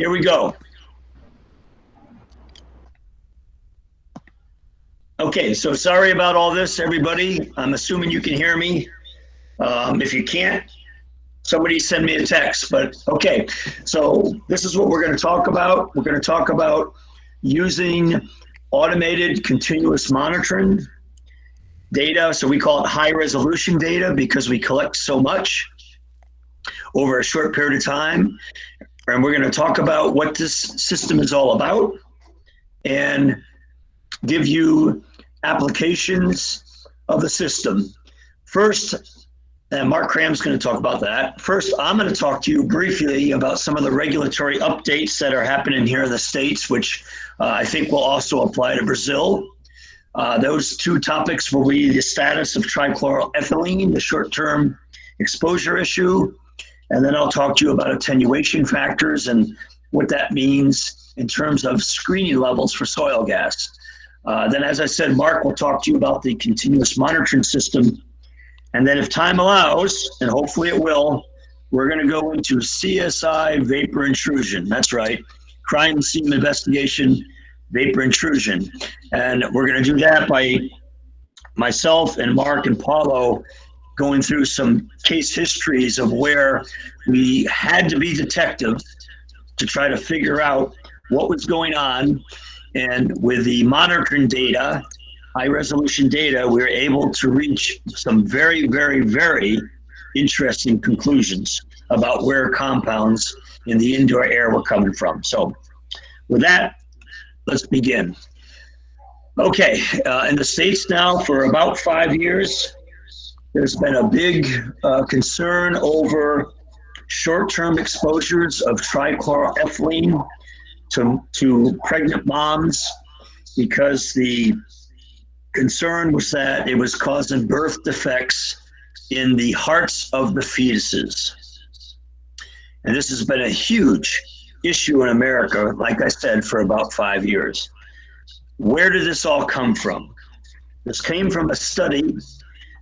Here we go. Okay, so sorry about all this, everybody. I'm assuming you can hear me. If you can't, somebody send me a text, but okay. So this is what we're going to talk about. We're going to talk about using automated continuous monitoring data. So we call it high resolution data because we collect so much over a short period of time. And we're going to talk about what this system is all about and give you applications of the system. First, and Mark Cram's going to talk about that. First, I'm going to talk to you briefly about some of the regulatory updates that are happening here in the States, which I think will also apply to Brazil. Those two topics will be the status of trichloroethylene, the short-term exposure issue, and then I'll talk to you about attenuation factors and what that means in terms of screening levels for soil gas. Then, as I said, Mark will talk to you about the continuous monitoring system. And then if time allows, and hopefully it will, we're going to go into CSI vapor intrusion. That's right, crime scene investigation, vapor intrusion. And we're going to do that by myself and Mark and Paulo going through some case histories of where we had to be detectives to try to figure out what was going on. And with the monitoring data, high resolution data, we were able to reach some very, very, very interesting conclusions about where compounds in the indoor air were coming from. So with that, let's begin. Okay, in the States now for about 5 years, there's been a big concern over short-term exposures of trichloroethylene to pregnant moms because the concern was that it was causing birth defects in the hearts of the fetuses. And this has been a huge issue in America, like I said, for about 5 years. Where did this all come from? This came from a study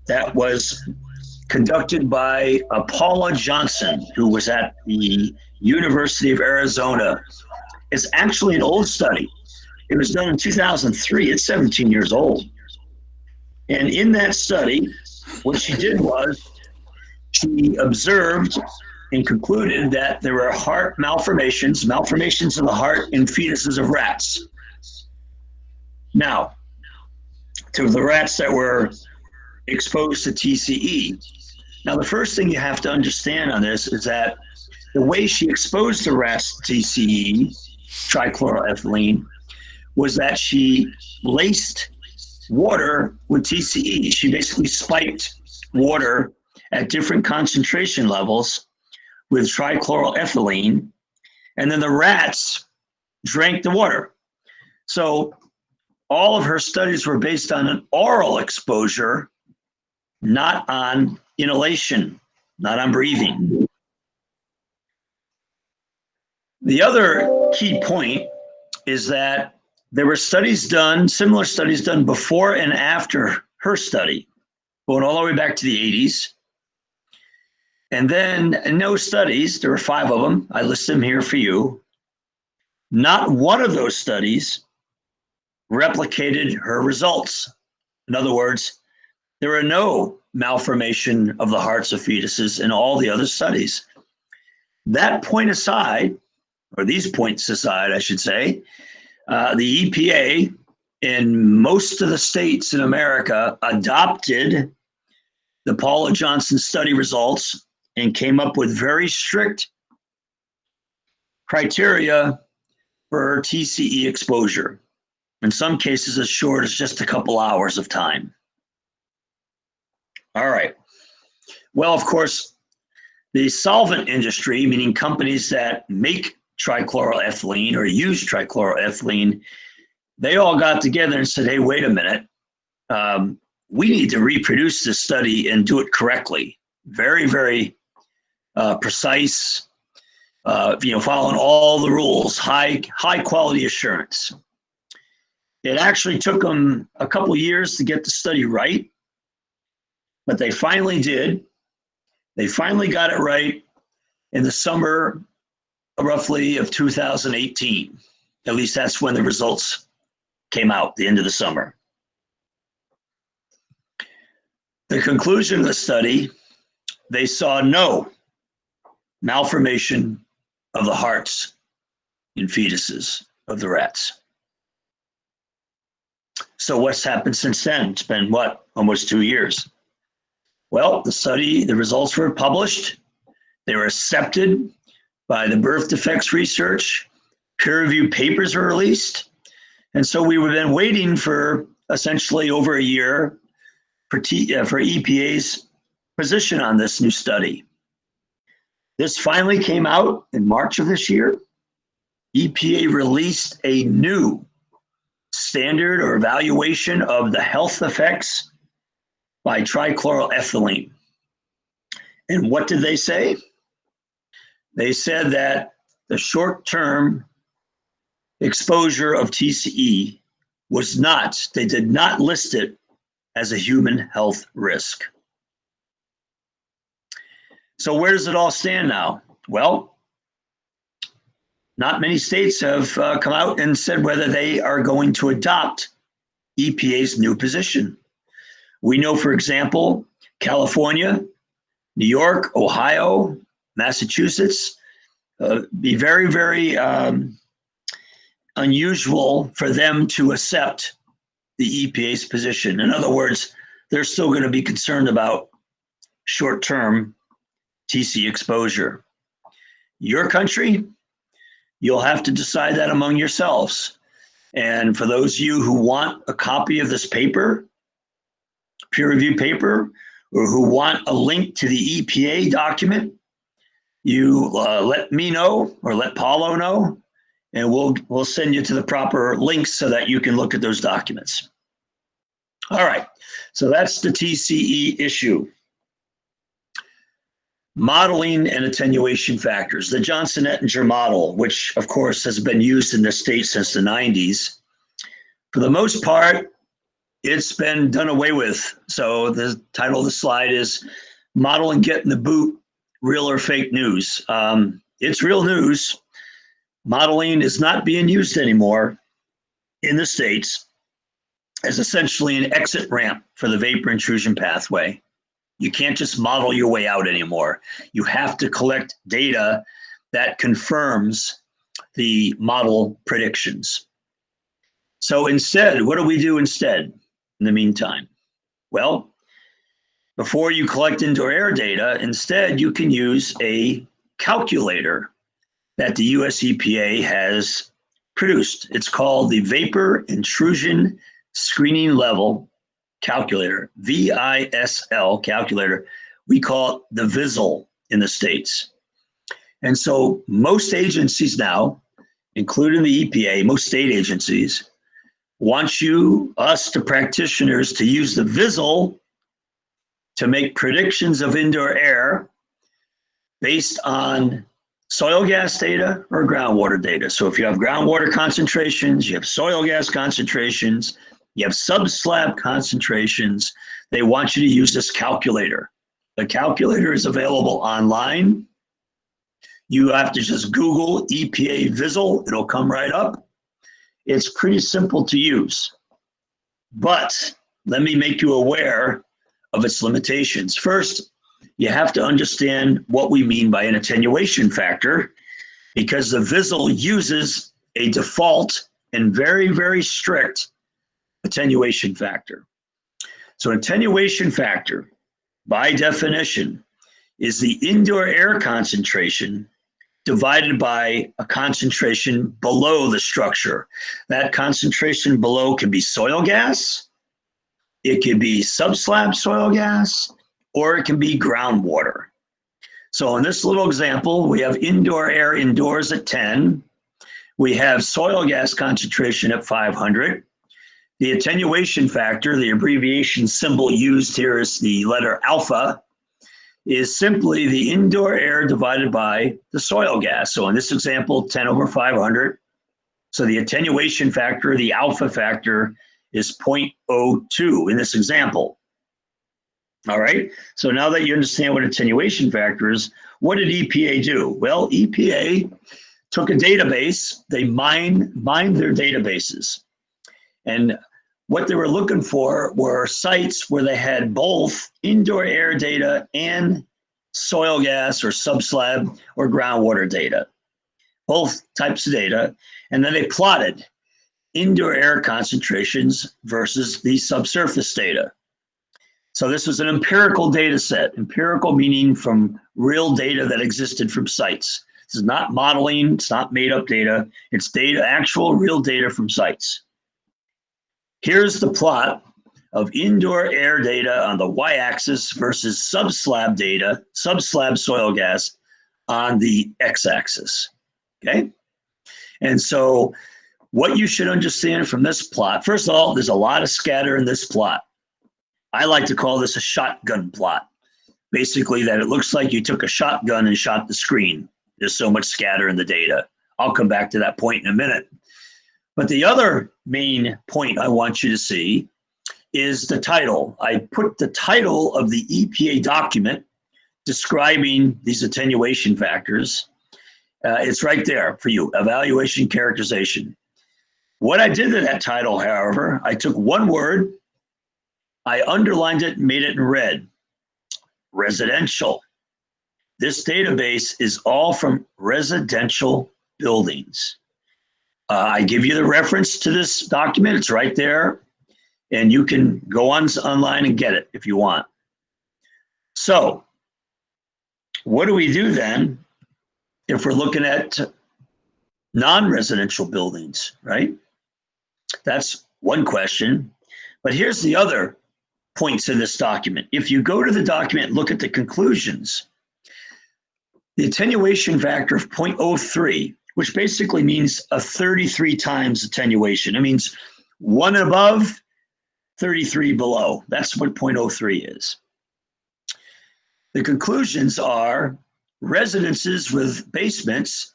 that was conducted by Paula Johnson, who was at the University of Arizona. It's actually an old study. It was done in 2003. It's 17 years old. And in that study, what she did was she observed and concluded that there were heart malformations of the heart in fetuses of rats. Now, to the rats that were exposed to TCE. Now, the first thing you have to understand on this is that the way she exposed the rats to TCE, trichloroethylene, was that she laced water with TCE. She basically spiked water at different concentration levels with trichloroethylene, and then the rats drank the water. So all of her studies were based on an oral exposure, not on inhalation, not on breathing. The other key point is that there were studies done, similar studies done before and after her study, going all the way back to the 80s. And then in those studies, there were 5 of them. I list them here for you. Not one of those studies replicated her results. In other words, there were no malformation of the hearts of fetuses in all the other studies. That point aside, or these points aside, I should say, the EPA in most of the states in America adopted the Paula Johnson study results and came up with very strict criteria for TCE exposure. In some cases, as short as just a couple hours of time. All right. Well, of course, the solvent industry, meaning companies that make trichloroethylene or use trichloroethylene, they all got together and said, hey, wait a minute. We need to reproduce this study and do it correctly. Very, very precise, following all the rules, high quality assurance. It actually took them a couple years to get the study right, but they finally did. They finally got it right in the summer roughly of 2018. At least that's when the results came out, the end of the summer. The conclusion of the study, they saw no malformation of the hearts in fetuses of the rats. So what's happened since then? It's been what, almost 2 years. Well, the results were published. They were accepted by the Birth Defects Research. Peer-reviewed papers were released. And so we've been waiting for essentially over a year for EPA's position on this new study. This finally came out in March of this year. EPA released a new standard or evaluation of the health effects by trichloroethylene. And what did they say? They said that the short-term exposure of TCE was not, they did not list it as a human health risk. So where does it all stand now? Well, not many states have come out and said whether they are going to adopt EPA's new position. We know, for example, California, New York, Ohio, Massachusetts, be very, very unusual for them to accept the EPA's position. In other words, they're still going to be concerned about short-term TC exposure. Your country, you'll have to decide that among yourselves. And for those of you who want a copy of this paper, peer-reviewed paper, or who want a link to the EPA document, you let me know or let Paulo know, and we'll send you to the proper links so that you can look at those documents. All right, so that's the TCE issue. Modeling and attenuation factors. The Johnson-Ettinger model, which of course has been used in the state since the 90s, for the most part, it's been done away with. So the title of the slide is Model and Get in the Boot, Real or Fake News. It's real news. Modeling is not being used anymore in the states as essentially an exit ramp for the vapor intrusion pathway. You can't just model your way out anymore. You have to collect data that confirms the model predictions. So instead, what do we do instead in the meantime? Well, before you collect indoor air data, instead you can use a calculator that the US EPA has produced. It's called the Vapor Intrusion Screening Level Calculator, VISL calculator. We call it the VISL in the States. And so most agencies now, including the EPA, most state agencies, want us, the practitioners, to use the VISL to make predictions of indoor air based on soil gas data or groundwater data. So if you have groundwater concentrations, you have soil gas concentrations, you have subslab concentrations, they want you to use this calculator. The calculator is available online. You have to just Google EPA VISL, it'll come right up. It's pretty simple to use, but let me make you aware of its limitations. First, you have to understand what we mean by an attenuation factor, because the VISL uses a default and very, very strict attenuation factor. So attenuation factor, by definition, is the indoor air concentration divided by a concentration below the structure. That concentration below can be soil gas, it can be subslab soil gas, or it can be groundwater. So in this little example, we have indoor air indoors at 10. We have soil gas concentration at 500. The attenuation factor, the abbreviation symbol used here is the letter alpha, is simply the indoor air divided by the soil gas. So in this example, 10 over 500. So the attenuation factor, the alpha factor, is 0.02 in this example. All right, so now that you understand what attenuation factor is, what did EPA do? Well, EPA took a database, they mined their databases. And what they were looking for were sites where they had both indoor air data and soil gas or subslab or groundwater data, both types of data. And then they plotted indoor air concentrations versus the subsurface data. So this was an empirical data set, empirical meaning from real data that existed from sites. This is not modeling, it's not made up data, it's data, actual real data from sites. Here's the plot of indoor air data on the y-axis versus subslab data, subslab soil gas on the x-axis, okay? And so what you should understand from this plot, first of all, there's a lot of scatter in this plot. I like to call this a shotgun plot. Basically that it looks like you took a shotgun and shot the screen. There's so much scatter in the data. I'll come back to that point in a minute. But the other main point I want you to see is the title. I put the title of the EPA document describing these attenuation factors. It's right there for you, evaluation characterization. What I did to that title, however, I took one word, I underlined it, made it in red, residential. This database is all from residential buildings. I give you the reference to this document, it's right there, and you can go online and get it if you want. So, what do we do then if we're looking at non-residential buildings, right? That's one question. But here's the other points in this document. If you go to the document and look at the conclusions, the attenuation factor of 0.03, which basically means a 33 times attenuation. It means 1 above, 33 below. That's what 0.03 is. The conclusions are residences with basements,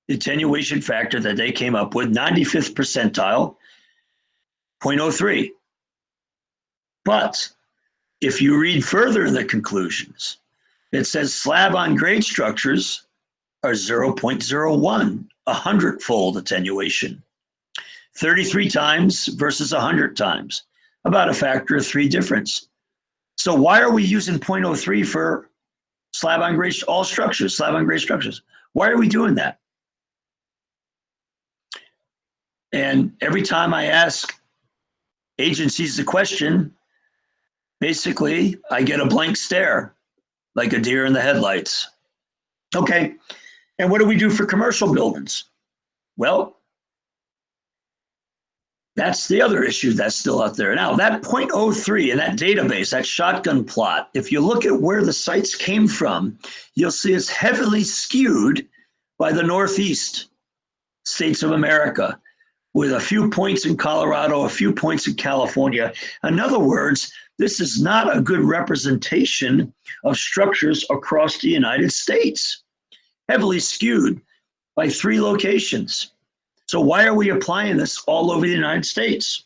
the attenuation factor that they came up with, 95th percentile, 0.03. But if you read further in the conclusions, it says slab on grade structures are 0.01, 100-fold attenuation. 33 times versus 100 times, about a factor of 3 difference. So why are we using 0.03 for slab on grade, all structures, slab on grade structures? Why are we doing that? And every time I ask agencies the question, basically I get a blank stare, like a deer in the headlights. Okay, and what do we do for commercial buildings? Well, that's the other issue that's still out there. Now, that 0.03 in that database, that shotgun plot, if you look at where the sites came from, you'll see it's heavily skewed by the Northeast states of America, with a few points in Colorado, a few points in California. In other words, this is not a good representation of structures across the United States, heavily skewed by 3 locations. So why are we applying this all over the United States?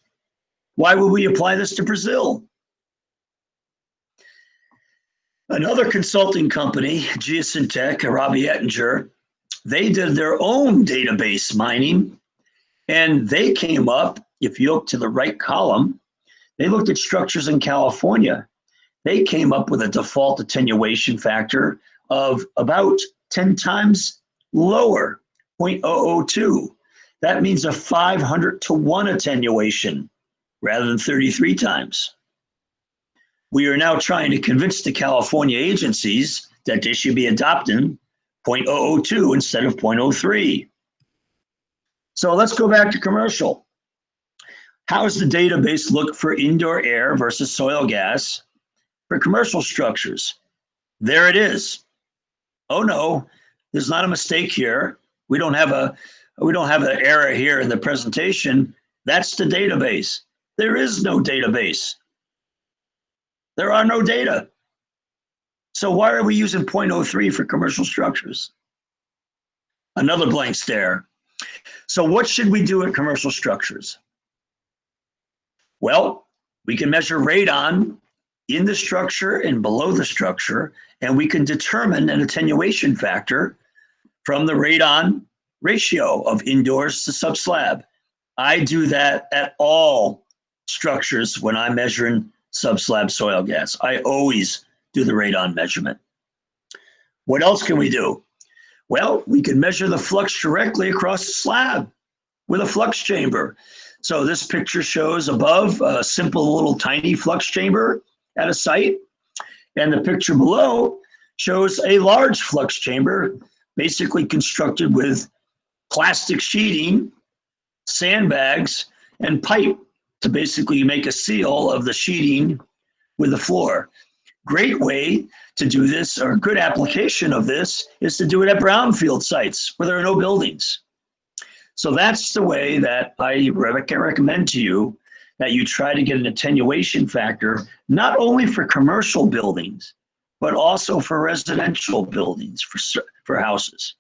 Why would we apply this to Brazil? Another consulting company, Geosyntec, Robbie Ettinger, they did their own database mining, and they came up, if you look to the right column, they looked at structures in California. They came up with a default attenuation factor of about 10 times lower, 0.002. That means a 500 to 1 attenuation rather than 33 times. We are now trying to convince the California agencies that they should be adopting 0.002 instead of 0.03. So let's go back to commercial. How does the database look for indoor air versus soil gas for commercial structures? There it is. Oh no, there's not a mistake here. We don't have an error here in the presentation. That's the database. There is no database. There are no data. So why are we using 0.03 for commercial structures? Another blank stare. So what should we do at commercial structures? Well, we can measure radon in the structure and below the structure, and we can determine an attenuation factor from the radon ratio of indoors to subslab. I do that at all structures when I'm measuring subslab soil gas. I always do the radon measurement. What else can we do? Well, we can measure the flux directly across the slab with a flux chamber. So this picture shows above a simple little tiny flux chamber at a site, and the picture below shows a large flux chamber, basically constructed with plastic sheeting, sandbags, and pipe to basically make a seal of the sheeting with the floor. Great way to do this, or a good application of this, is to do it at brownfield sites where there are no buildings. So that's the way that I recommend to you that you try to get an attenuation factor, not only for commercial buildings, but also for residential buildings, for houses.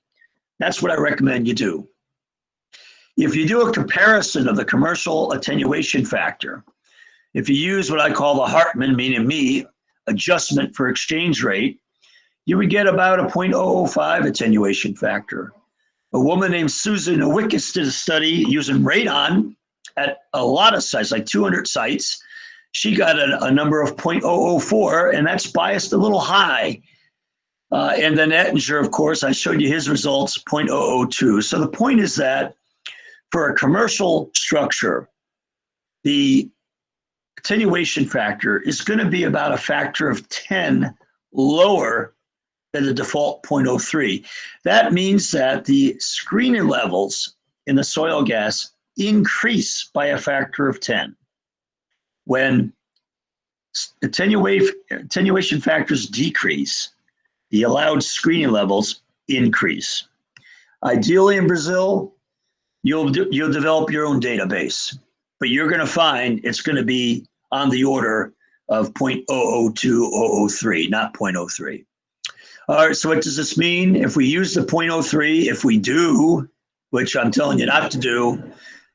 That's what I recommend you do. If you do a comparison of the commercial attenuation factor, if you use what I call the Hartman, meaning me, adjustment for exchange rate, you would get about a 0.005 attenuation factor. A woman named Susan Nowickus did a study using radon at a lot of sites, like 200 sites. She got a number of 0.004, and that's biased a little high. And then Ettinger, of course, I showed you his results, 0.002. So the point is that for a commercial structure, the attenuation factor is going to be about a factor of 10 lower than the default 0.03. That means that the screening levels in the soil gas increase by a factor of 10. When attenuation factors decrease, the allowed screening levels increase. Ideally in Brazil, you'll develop your own database, but you're going to find it's going to be on the order of 0.002, 003, not 0.03. All right, so what does this mean? If we use the 0.03, if we do, which I'm telling you not to do,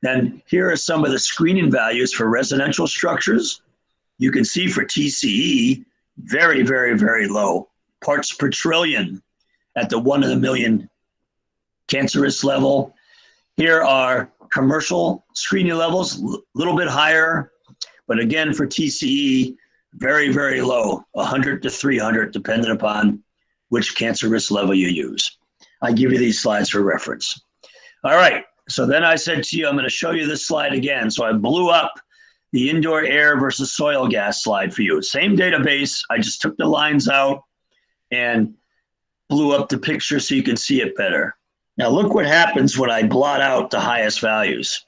then here are some of the screening values for residential structures. You can see for TCE, very, very, very low. Parts per trillion at the 1 in a million cancerous level. Here are commercial screening levels, a little bit higher, but again for TCE, very, very low, 100 to 300, depending upon which cancer risk level you use. I give you these slides for reference. All right, so then I said to you, I'm going to show you this slide again. So I blew up the indoor air versus soil gas slide for you. Same database, I just took the lines out and blew up the picture so you can see it better. Now look what happens when I blot out the highest values.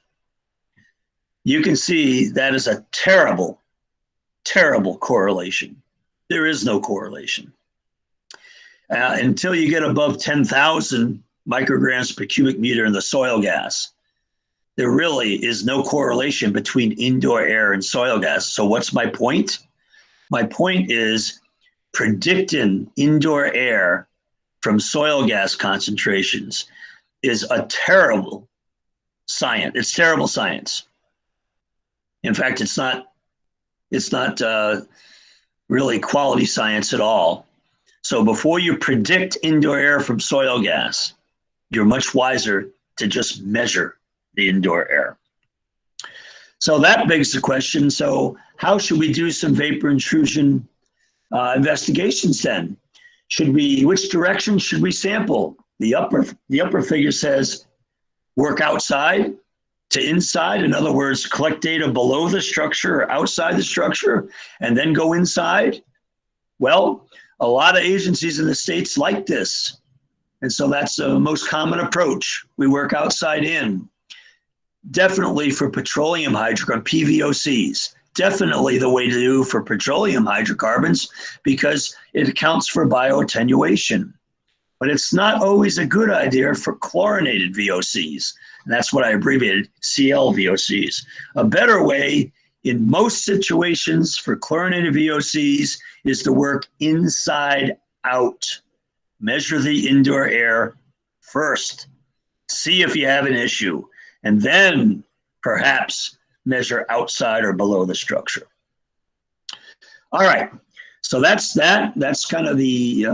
You can see that is a terrible, terrible correlation. There is no correlation. Until you get above 10,000 micrograms per cubic meter in the soil gas, there really is no correlation between indoor air and soil gas. So what's my point? My point is predicting indoor air from soil gas concentrations is a terrible science. It's terrible science. In fact, it's not really quality science at all. So before you predict indoor air from soil gas, you're much wiser to just measure the indoor air. So that begs the question, so how should we do some vapor intrusion investigations then? Which direction should we sample? The upper figure says work outside to inside. In other words, collect data below the structure or outside the structure and then go inside. Well, a lot of agencies in the States like this. And so that's the most common approach. We work outside in. Definitely for petroleum hydrocarbons, PVOCs. Definitely the way to do for petroleum hydrocarbons because it accounts for bioattenuation. But it's not always a good idea for chlorinated VOCs. And that's what I abbreviated, CLVOCs. A better way in most situations for chlorinated VOCs is to work inside out. Measure the indoor air first. See if you have an issue. And then perhaps measure outside or below the structure. All right, so that's that. That's kind of the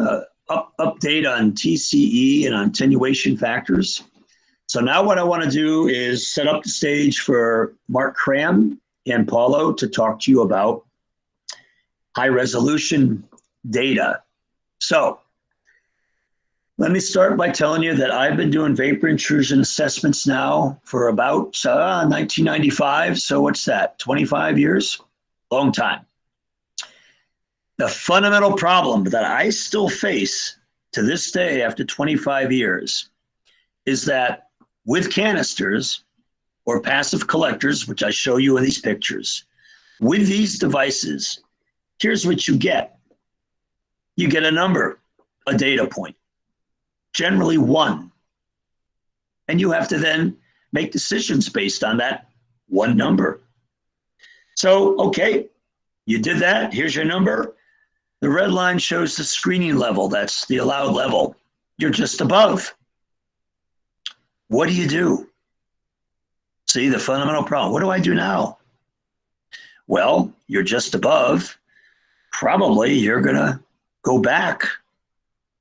update on TCE and on attenuation factors. So now what I want to do is set up the stage for Mark Cram and Paulo to talk to you about high resolution data. So let me start by telling you that I've been doing vapor intrusion assessments now for about 1995. So what's that, 25 years? Long time. The fundamental problem that I still face to this day after 25 years is that with canisters or passive collectors, which I show you in these pictures, with these devices, here's what you get. You get a number, a data point, generally one. And you have to then make decisions based on that one number. So, okay, you did that, here's your number. The red line shows the screening level, that's the allowed level. You're just above. What do you do? See the fundamental problem. What do I do now? Well, you're just above. Probably you're gonna go back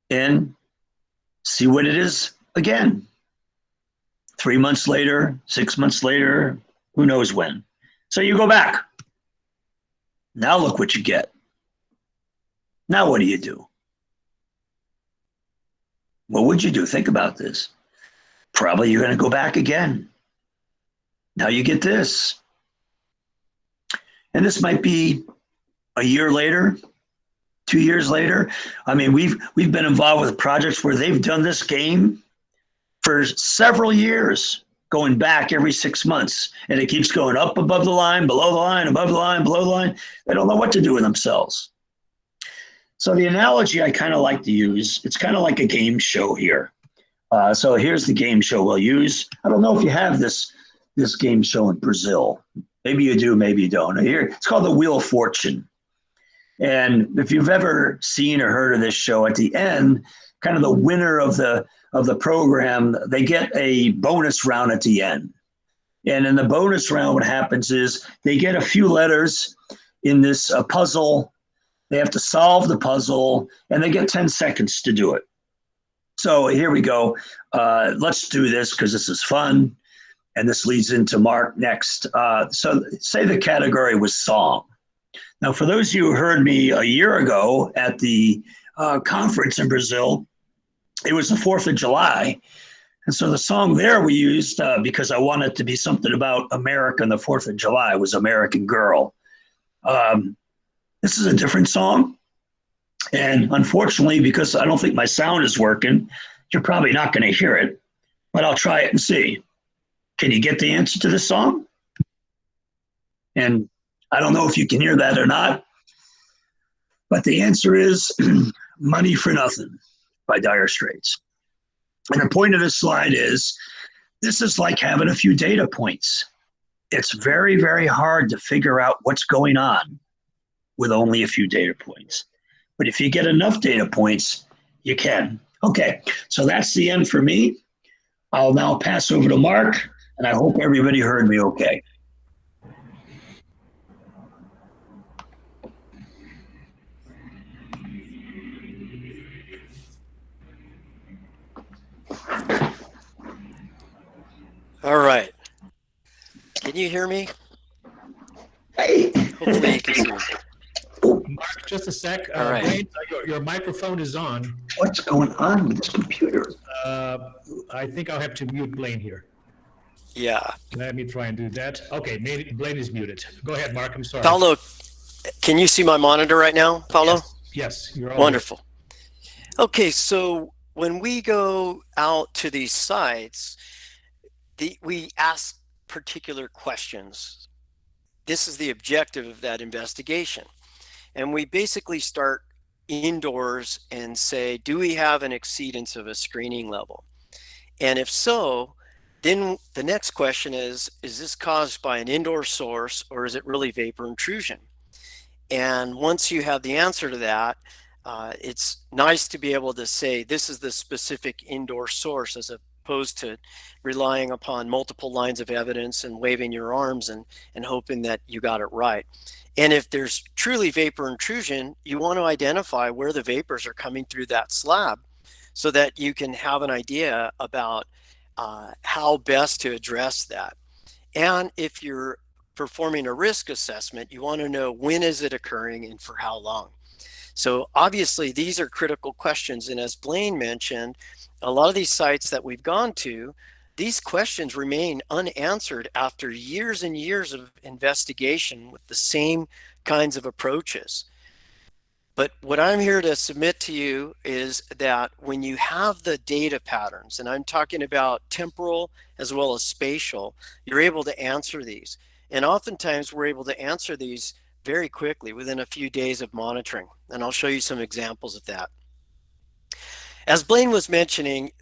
and see what it is again. 3 months later, 6 months later, who knows when. So you go back. Now look what you get. Now what do you do? What would you do? Think about this. Probably you're going to go back again. Now you get this. And this might be a year later, 2 years later. I mean, we've been involved with projects where they've done this game for several years, going back every 6 months. And it keeps going up above the line, below the line, above the line, below the line. They don't know what to do with themselves. So the analogy I kind of like to use, it's kind of like a game show here. So here's the game show we'll use. I don't know if you have this game show in Brazil. Maybe you do, maybe you don't. Here, it's called the Wheel of Fortune. And if you've ever seen or heard of this show, at the end, kind of the winner of the program, they get a bonus round at the end. And in the bonus round, what happens is they get a few letters in this puzzle. They have to solve the puzzle, and they get 10 seconds to do it. So here we go. Let's do this because this is fun. And this leads into Mark next. So say the category was song. Now, for those of you who heard me a year ago at the conference in Brazil, it was the 4th of July. And so the song there we used, because I wanted to be something about America and the 4th of July, was American Girl. This is a different song. And unfortunately, because I don't think my sound is working, you're probably not going to hear it, but I'll try it and see. Can you get the answer to this song? And I don't know if you can hear that or not, but the answer is Money for Nothing by Dire Straits. And the point of this slide is, this is like having a few data points. It's very, very hard to figure out what's going on with only a few data points. But if you get enough data points, you can. Okay, so that's the end for me. I'll now pass over to Mark, and I hope everybody heard me okay. All right. Can you hear me? Hey. Hopefully you can see me. Mark, just a sec. All right. Wayne, your microphone is on. What's going on with this computer? I think I'll have to mute Blaine here. Yeah. Let me try and do that. Okay, Blaine is muted. Go ahead, Mark. I'm sorry. Paulo, can you see my monitor right now, Paulo? Yes, you're all wonderful. Okay, so when we go out to these sites, we ask particular questions. This is the objective of that investigation. And we basically start indoors and say, do we have an exceedance of a screening level? And if so, then the next question is this caused by an indoor source or is it really vapor intrusion? And once you have the answer to that, it's nice to be able to say this is the specific indoor source as opposed to relying upon multiple lines of evidence and waving your arms and hoping that you got it right. And if there's truly vapor intrusion, you want to identify where the vapors are coming through that slab so that you can have an idea about how best to address that. And if you're performing a risk assessment, you want to know when is it occurring and for how long. So obviously these are critical questions. And as Blaine mentioned, a lot of these sites that we've gone to, these questions remain unanswered after years and years of investigation with the same kinds of approaches. But what I'm here to submit to you is that when you have the data patterns, and I'm talking about temporal as well as spatial, you're able to answer these. And oftentimes we're able to answer these very quickly within a few days of monitoring. And I'll show you some examples of that. As Blaine was mentioning,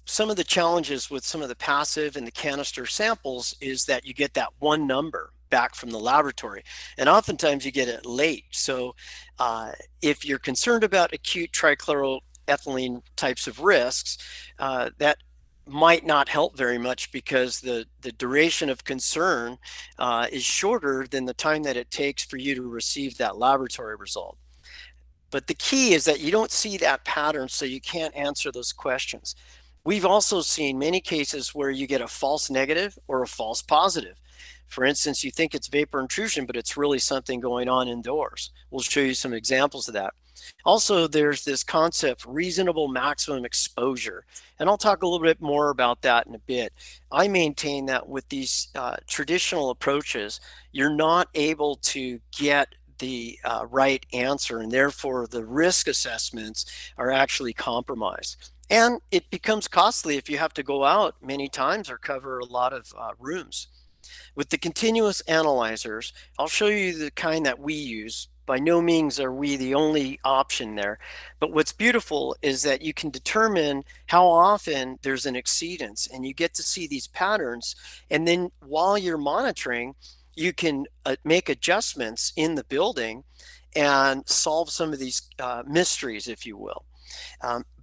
some of the challenges with some of the passive and the canister samples is that you get that one number back from the laboratory, and oftentimes you get it late. So if you're concerned about acute trichloroethylene types of risks, that might not help very much because the duration of concern is shorter than the time that it takes for you to receive that laboratory result. But the key is that you don't see that pattern, so you can't answer those questions. We've also seen many cases where you get a false negative or a false positive. For instance, you think it's vapor intrusion, but it's really something going on indoors. We'll show you some examples of that. Also, there's this concept, reasonable maximum exposure. And I'll talk a little bit more about that in a bit. I maintain that with these traditional approaches, you're not able to get the right answer, and therefore the risk assessments are actually compromised. And it becomes costly if you have to go out many times or cover a lot of rooms. With the continuous analyzers, I'll show you the kind that we use. By no means are we the only option there, but what's beautiful is that you can determine how often there's an exceedance, and you get to see these patterns, and then while you're monitoring, you can make adjustments in the building and solve some of these mysteries, if you will.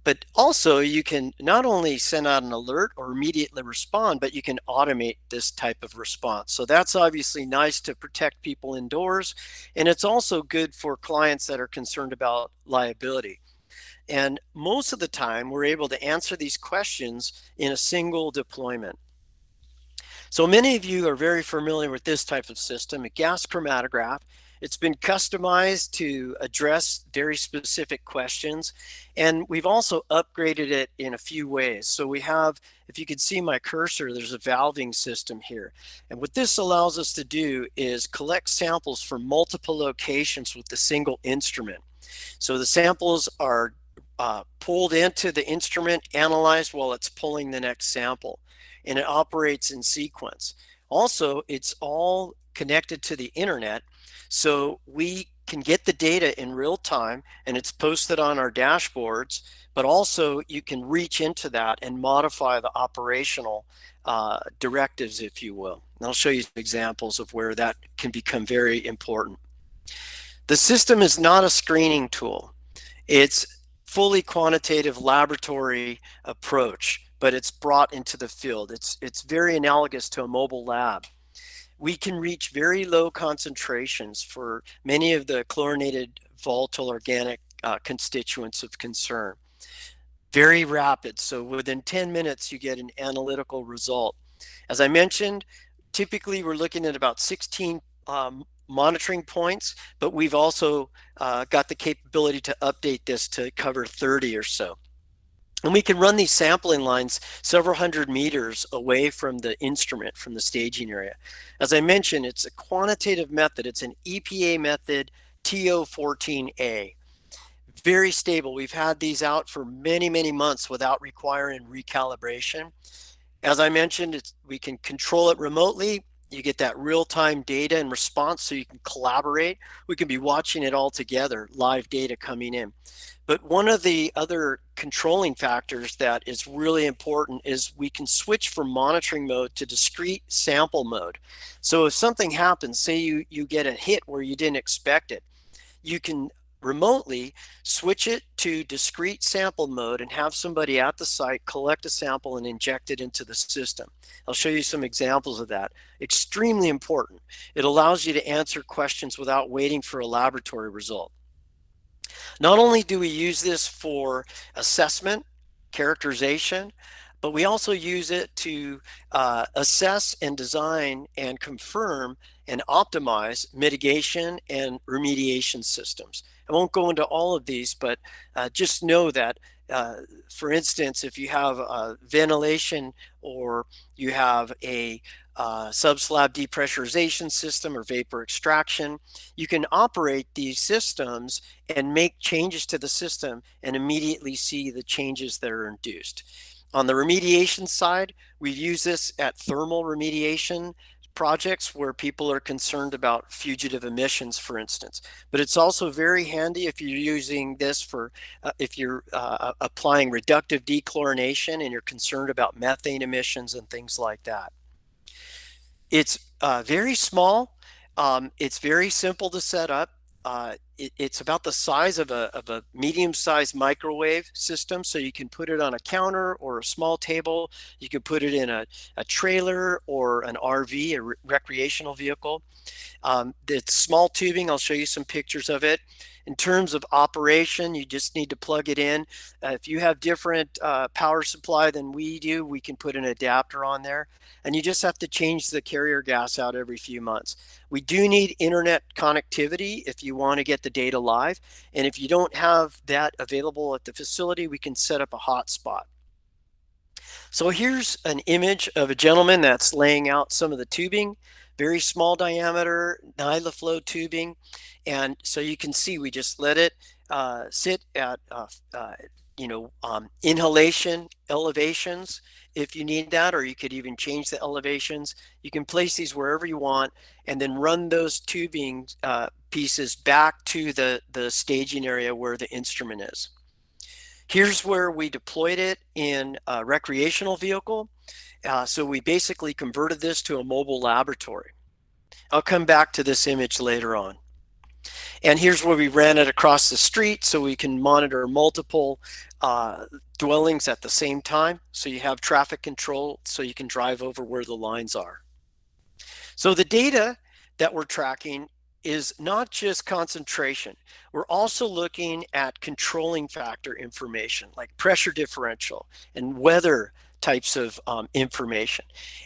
But also you can not only send out an alert or immediately respond, but you can automate this type of response. So that's obviously nice to protect people indoors. And it's also good for clients that are concerned about liability. And most of the time we're able to answer these questions in a single deployment. So many of you are very familiar with this type of system, a gas chromatograph. It's been customized to address very specific questions, and we've also upgraded it in a few ways. So we have, if you can see my cursor, there's a valving system here. And what this allows us to do is collect samples from multiple locations with a single instrument. So the samples are pulled into the instrument, analyzed while it's pulling the next sample, and it operates in sequence. Also, it's all connected to the internet, so we can get the data in real time, and it's posted on our dashboards, but also you can reach into that and modify the operational directives, if you will. And I'll show you some examples of where that can become very important. The system is not a screening tool. It's fully quantitative laboratory approach, but it's brought into the field. It's very analogous to a mobile lab. We can reach very low concentrations for many of the chlorinated volatile organic constituents of concern. Very rapid, so within 10 minutes you get an analytical result. As I mentioned, typically we're looking at about 16 monitoring points, but we've also got the capability to update this to cover 30 or so. And we can run these sampling lines several hundred meters away from the instrument, from the staging area. As I mentioned, it's a quantitative method. It's an EPA method, TO14A. Very stable. We've had these out for many, many months without requiring recalibration. As I mentioned, we can control it remotely. You get that real-time data and response, so you can collaborate. We can be watching it all together, live data coming in. But one of the other controlling factors that is really important is we can switch from monitoring mode to discrete sample mode. So if something happens, say you get a hit where you didn't expect it, you can remotely, switch it to discrete sample mode and have somebody at the site collect a sample and inject it into the system. I'll show you some examples of that. Extremely important. It allows you to answer questions without waiting for a laboratory result. Not only do we use this for assessment, characterization, but we also use it to assess and design and confirm and optimize mitigation and remediation systems. I won't go into all of these, but just know that, for instance, if you have ventilation or you have a subslab depressurization system or vapor extraction, you can operate these systems and make changes to the system and immediately see the changes that are induced. On the remediation side, we use this at thermal remediation projects where people are concerned about fugitive emissions, for instance. But it's also very handy if you're using this for, if you're applying reductive dechlorination and you're concerned about methane emissions and things like that. It's very small. It's very simple to set up. It's about the size of a medium-sized microwave system, so you can put it on a counter or a small table. You can put it in a trailer or an RV, a recreational vehicle. It's small tubing. I'll show you some pictures of it. In terms of operation, you just need to plug it in. If you have different power supply than we do, we can put an adapter on there. And you just have to change the carrier gas out every few months. We do need internet connectivity if you want to get the data live. And if you don't have that available at the facility, we can set up a hotspot. So here's an image of a gentleman that's laying out some of the tubing, very small diameter, NILA tubing. And so you can see we just let it sit at inhalation elevations if you need that, or you could even change the elevations. You can place these wherever you want and then run those tubing pieces back to the staging area where the instrument is. Here's where we deployed it in a recreational vehicle. So we basically converted this to a mobile laboratory. I'll come back to this image later on. And here's where we ran it across the street so we can monitor multiple dwellings at the same time. So you have traffic control so you can drive over where the lines are. So the data that we're tracking is not just concentration. We're also looking at controlling factor information like pressure differential and weather types of information.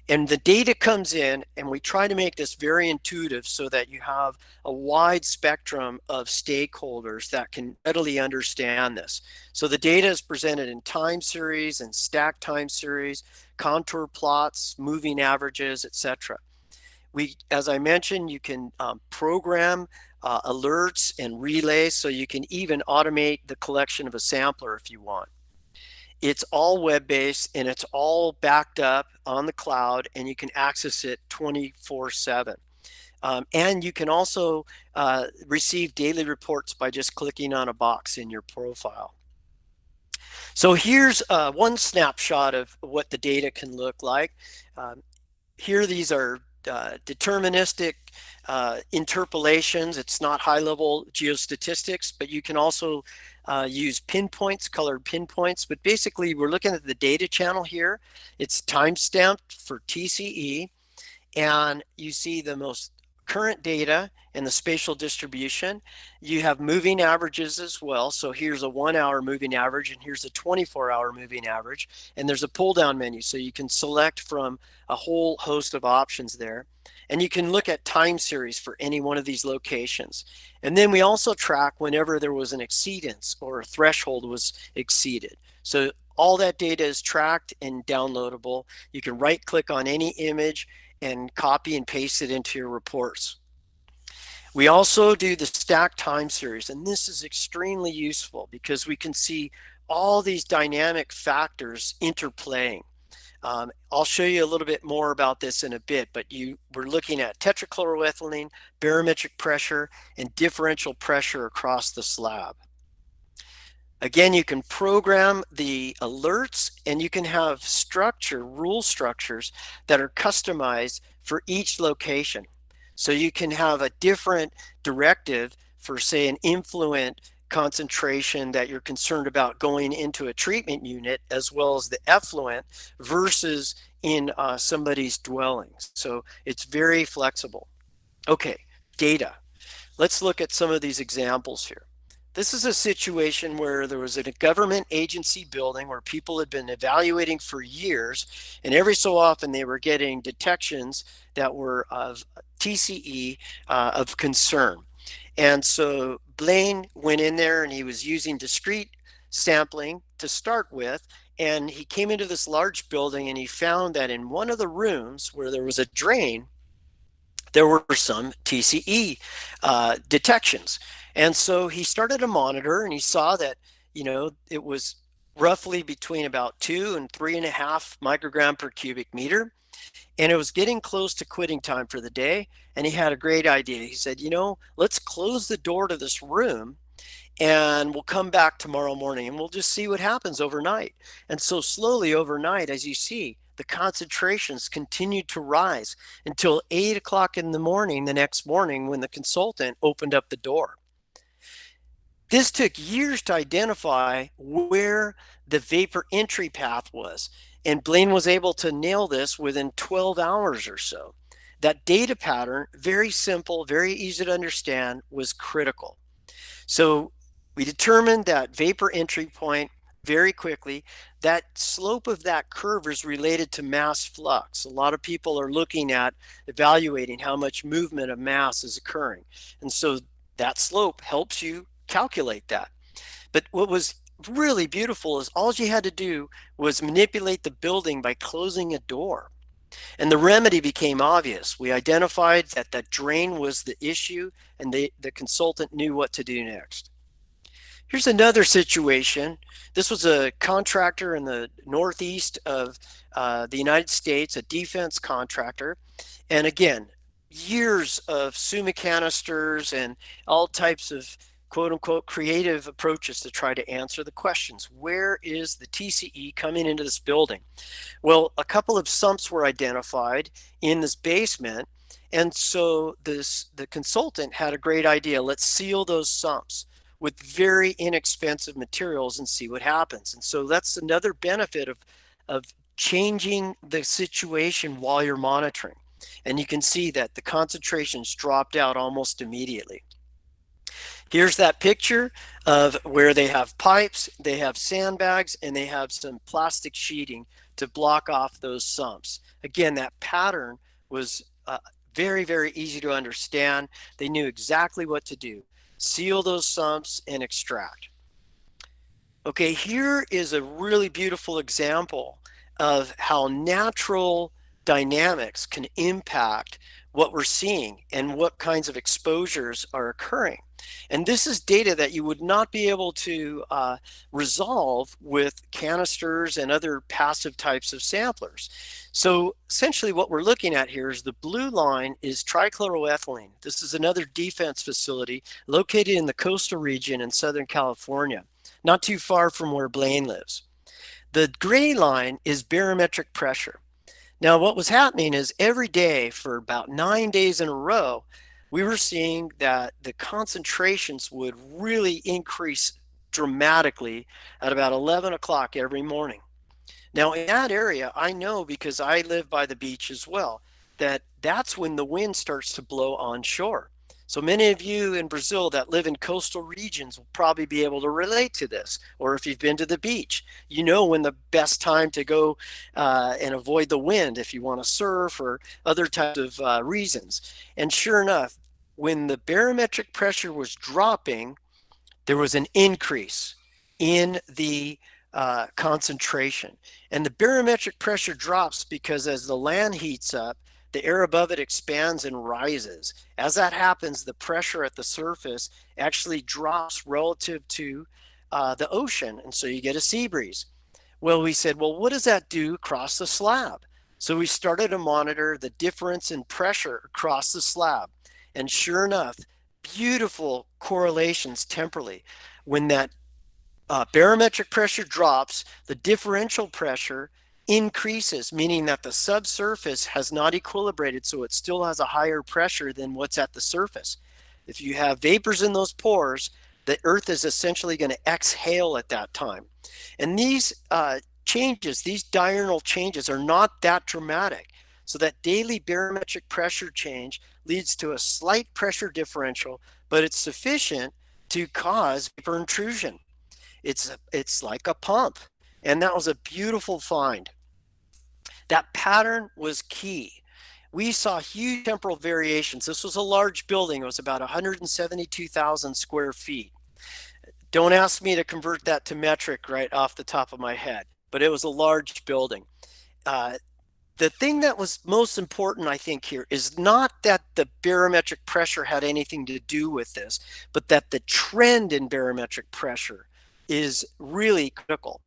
And the data comes in and we try to make this very intuitive so that you have a wide spectrum of stakeholders that can readily understand this. So the data is presented in time series and stacked time series, contour plots, moving averages, etc. As I mentioned, you can program alerts and relays, so you can even automate the collection of a sampler if you want. It's all web-based and it's all backed up on the cloud, and you can access it 24/7. And you can also receive daily reports by just clicking on a box in your profile. So here's one snapshot of what the data can look like. Here, these are deterministic interpolations. It's not high-level geostatistics, but you can also use pinpoints, colored pinpoints. But basically, we're looking at the data channel here. It's time-stamped for TCE, and you see the most current data and the spatial distribution. You have moving averages as well. So here's a 1 hour moving average and here's a 24-hour moving average. And there's a pull down menu, so you can select from a whole host of options there. And you can look at time series for any one of these locations. And then we also track whenever there was an exceedance or a threshold was exceeded. So all that data is tracked and downloadable. You can right click on any image and copy and paste it into your reports. We also do the stack time series, and this is extremely useful because we can see all these dynamic factors interplaying. I'll show you a little bit more about this in a bit, but we're looking at tetrachloroethylene, barometric pressure, and differential pressure across the slab. Again, you can program the alerts, and you can have rule structures that are customized for each location. So you can have a different directive for say an influent concentration that you're concerned about going into a treatment unit, as well as the effluent versus in somebody's dwellings. So it's very flexible. Okay, data. Let's look at some of these examples here. This is a situation where there was a government agency building where people had been evaluating for years, and every so often they were getting detections that were of TCE of concern. And so Blaine went in there and he was using discrete sampling to start with, and he came into this large building and he found that in one of the rooms where there was a drain, there were some TCE detections. And so he started to monitor, and he saw that, it was roughly between about 2 and 3.5 microgram per cubic meter. And it was getting close to quitting time for the day. And he had a great idea. He said, let's close the door to this room and we'll come back tomorrow morning and we'll just see what happens overnight. And so slowly overnight, as you see, the concentrations continued to rise until 8 o'clock in the morning the next morning when the consultant opened up the door. This took years to identify where the vapor entry path was, and Blaine was able to nail this within 12 hours or so. That data pattern, very simple, very easy to understand, was critical. So we determined that vapor entry point very quickly. That slope of that curve is related to mass flux. A lot of people are looking at evaluating how much movement of mass is occurring. And so that slope helps you calculate that. But what was really beautiful is all you had to do was manipulate the building by closing a door. And the remedy became obvious. We identified that the drain was the issue, and the consultant knew what to do next. Here's another situation. This was a contractor in the northeast of the United States, a defense contractor. And again, years of Suma canisters and all types of quote unquote creative approaches to try to answer the questions. Where is the TCE coming into this building? Well, a couple of sumps were identified in this basement. And so the consultant had a great idea. Let's seal those sumps with very inexpensive materials and see what happens. And so that's another benefit of changing the situation while you're monitoring. And you can see that the concentrations dropped out almost immediately. Here's that picture of where they have pipes, they have sandbags, and they have some plastic sheeting to block off those sumps. Again, that pattern was very, very easy to understand. They knew exactly what to do. Seal those sumps and extract. Okay, here is a really beautiful example of how natural dynamics can impact what we're seeing and what kinds of exposures are occurring. And this is data that you would not be able to resolve with canisters and other passive types of samplers. So essentially what we're looking at here is the blue line is trichloroethylene. This is another defense facility located in the coastal region in Southern California, not too far from where Blaine lives. The gray line is barometric pressure. Now, what was happening is every day for about 9 days in a row, we were seeing that the concentrations would really increase dramatically at about 11 o'clock every morning. Now, in that area, I know because I live by the beach as well, that that's when the wind starts to blow onshore. So many of you in Brazil that live in coastal regions will probably be able to relate to this. Or if you've been to the beach, you know when the best time to go and avoid the wind if you want to surf or other types of reasons. And sure enough, when the barometric pressure was dropping, there was an increase in the concentration. And the barometric pressure drops because as the land heats up, the air above it expands and rises. As that happens, the pressure at the surface actually drops relative to the ocean. And so you get a sea breeze. Well, we said, well, what does that do across the slab? So we started to monitor the difference in pressure across the slab. And sure enough, beautiful correlations temporally. When that barometric pressure drops, the differential pressure increases, meaning that the subsurface has not equilibrated, so it still has a higher pressure than what's at the surface. If you have vapors in those pores, the Earth is essentially going to exhale at that time. And these changes, these diurnal changes, are not that dramatic. So that daily barometric pressure change leads to a slight pressure differential, but it's sufficient to cause vapor intrusion. It's like a pump. And that was a beautiful find. That pattern was key. We saw huge temporal variations. This was a large building. It was about 172,000 square feet. Don't ask me to convert that to metric right off the top of my head, but it was a large building. The thing that was most important, I think, here is not that the barometric pressure had anything to do with this, but that the trend in barometric pressure is really critical.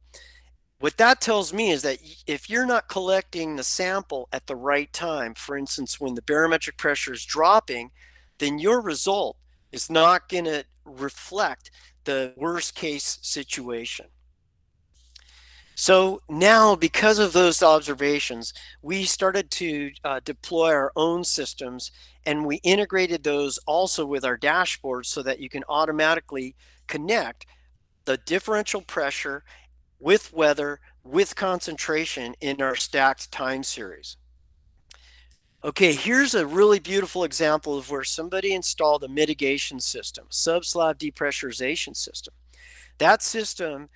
What that tells me is that if you're not collecting the sample at the right time, for instance, when the barometric pressure is dropping, then your result is not going to reflect the worst case situation. So now, because of those observations, we started to deploy our own systems, and we integrated those also with our dashboard so that you can automatically connect the differential pressure with weather, with concentration in our stacked time series. Okay, here's a really beautiful example of where somebody installed a mitigation system, sub-slab depressurization system. That system,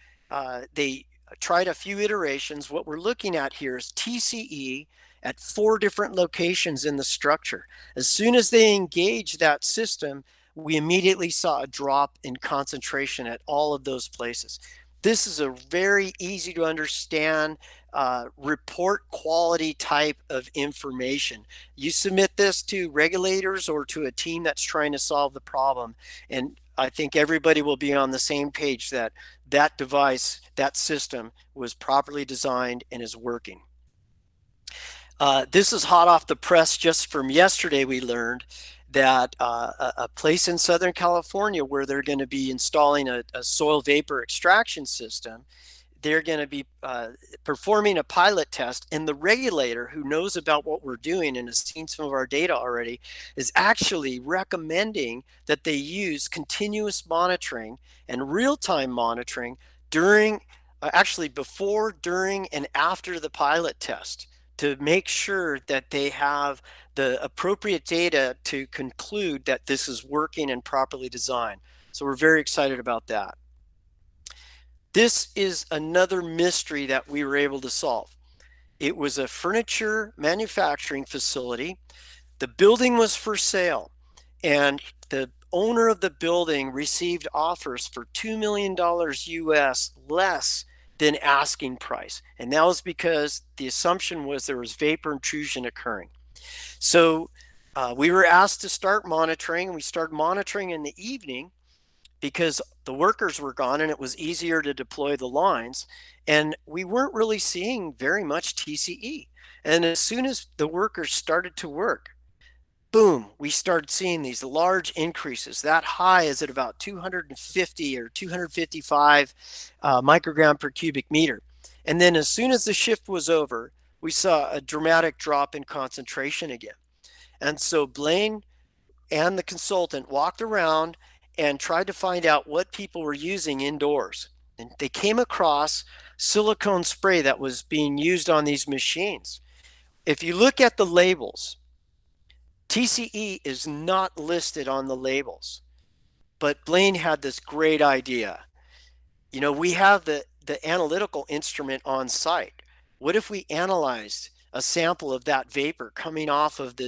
they tried a few iterations. What we're looking at here is TCE at 4 different locations in the structure. As soon as they engaged that system, we immediately saw a drop in concentration at all of those places. This is a very easy to understand report quality type of information. You submit this to regulators or to a team that's trying to solve the problem, and I think everybody will be on the same page that that device, that system was properly designed and is working. This is hot off the press. Just from yesterday, we learned that a place in Southern California where they're going to be installing a soil vapor extraction system, they're going to be performing a pilot test, and the regulator who knows about what we're doing and has seen some of our data already is actually recommending that they use continuous monitoring and real-time monitoring during, actually before, during, and after the pilot test, to make sure that they have the appropriate data to conclude that this is working and properly designed. So we're very excited about that. This is another mystery that we were able to solve. It was a furniture manufacturing facility. The building was for sale, and the owner of the building received offers for $2 million US less than asking price. And that was because the assumption was there was vapor intrusion occurring. So we were asked to start monitoring, and we started monitoring in the evening because the workers were gone and it was easier to deploy the lines, and we weren't really seeing very much TCE. And as soon as the workers started to work, boom, we started seeing these large increases. That high is at about 250 or 255 microgram per cubic meter. And then as soon as the shift was over, we saw a dramatic drop in concentration again. And so Blaine and the consultant walked around and tried to find out what people were using indoors. And they came across silicone spray that was being used on these machines. If you look at the labels, TCE is not listed on the labels, but Blaine had this great idea. You know, we have the analytical instrument on site. What if we analyzed a sample of that vapor coming off of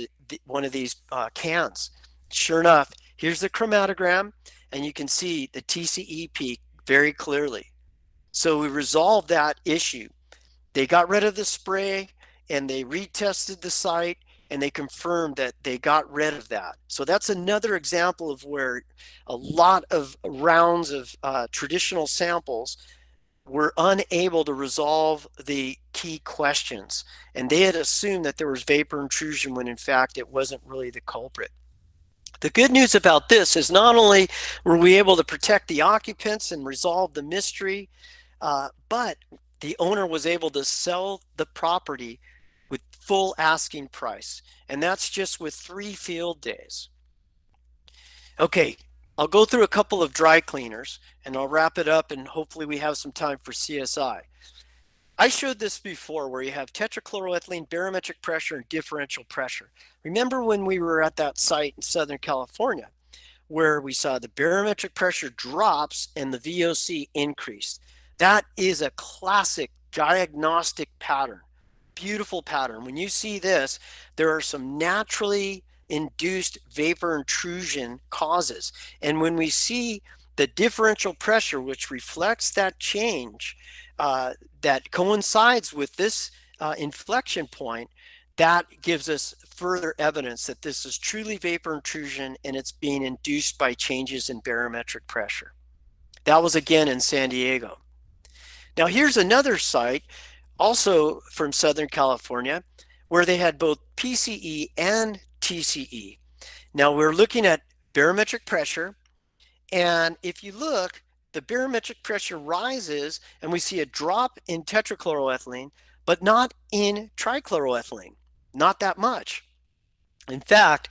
one of these cans? Sure enough, here's the chromatogram, and you can see the TCE peak very clearly. So we resolved that issue. They got rid of the spray, and they retested the site, and they confirmed that they got rid of that. So that's another example of where a lot of rounds of traditional samples were unable to resolve the key questions. And they had assumed that there was vapor intrusion when in fact it wasn't really the culprit. The good news about this is not only were we able to protect the occupants and resolve the mystery, but the owner was able to sell the property with full asking price. And that's just with 3 field days. Okay, I'll go through a couple of dry cleaners and I'll wrap it up, and hopefully we have some time for CSI. I showed this before where you have tetrachloroethylene, barometric pressure, and differential pressure. Remember when we were at that site in Southern California where we saw the barometric pressure drops and the VOC increased? That is a classic diagnostic pattern. Beautiful pattern. When you see this, there are some naturally induced vapor intrusion causes. And when we see the differential pressure, which reflects that change, that coincides with this inflection point, that gives us further evidence that this is truly vapor intrusion and it's being induced by changes in barometric pressure. That was again in San Diego. Now here's another site, also from Southern California, where they had both PCE and TCE. Now we're looking at barometric pressure, and if you look, the barometric pressure rises and we see a drop in tetrachloroethylene, but not in trichloroethylene, not that much. In fact,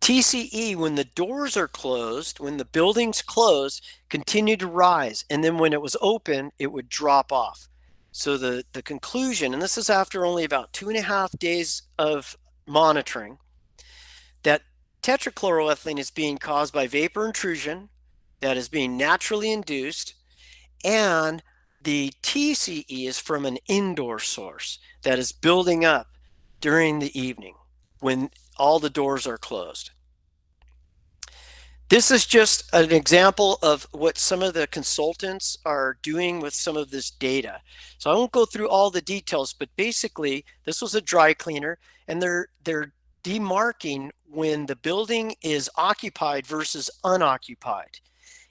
TCE, when the doors are closed, when the building's closed, continued to rise. And then when it was open, it would drop off. So the conclusion, and this is after only about 2.5 days of monitoring, that tetrachloroethylene is being caused by vapor intrusion that is being naturally induced, and the TCE is from an indoor source that is building up during the evening when all the doors are closed. This is just an example of what some of the consultants are doing with some of this data. So I won't go through all the details, but basically this was a dry cleaner, and they're demarking when the building is occupied versus unoccupied.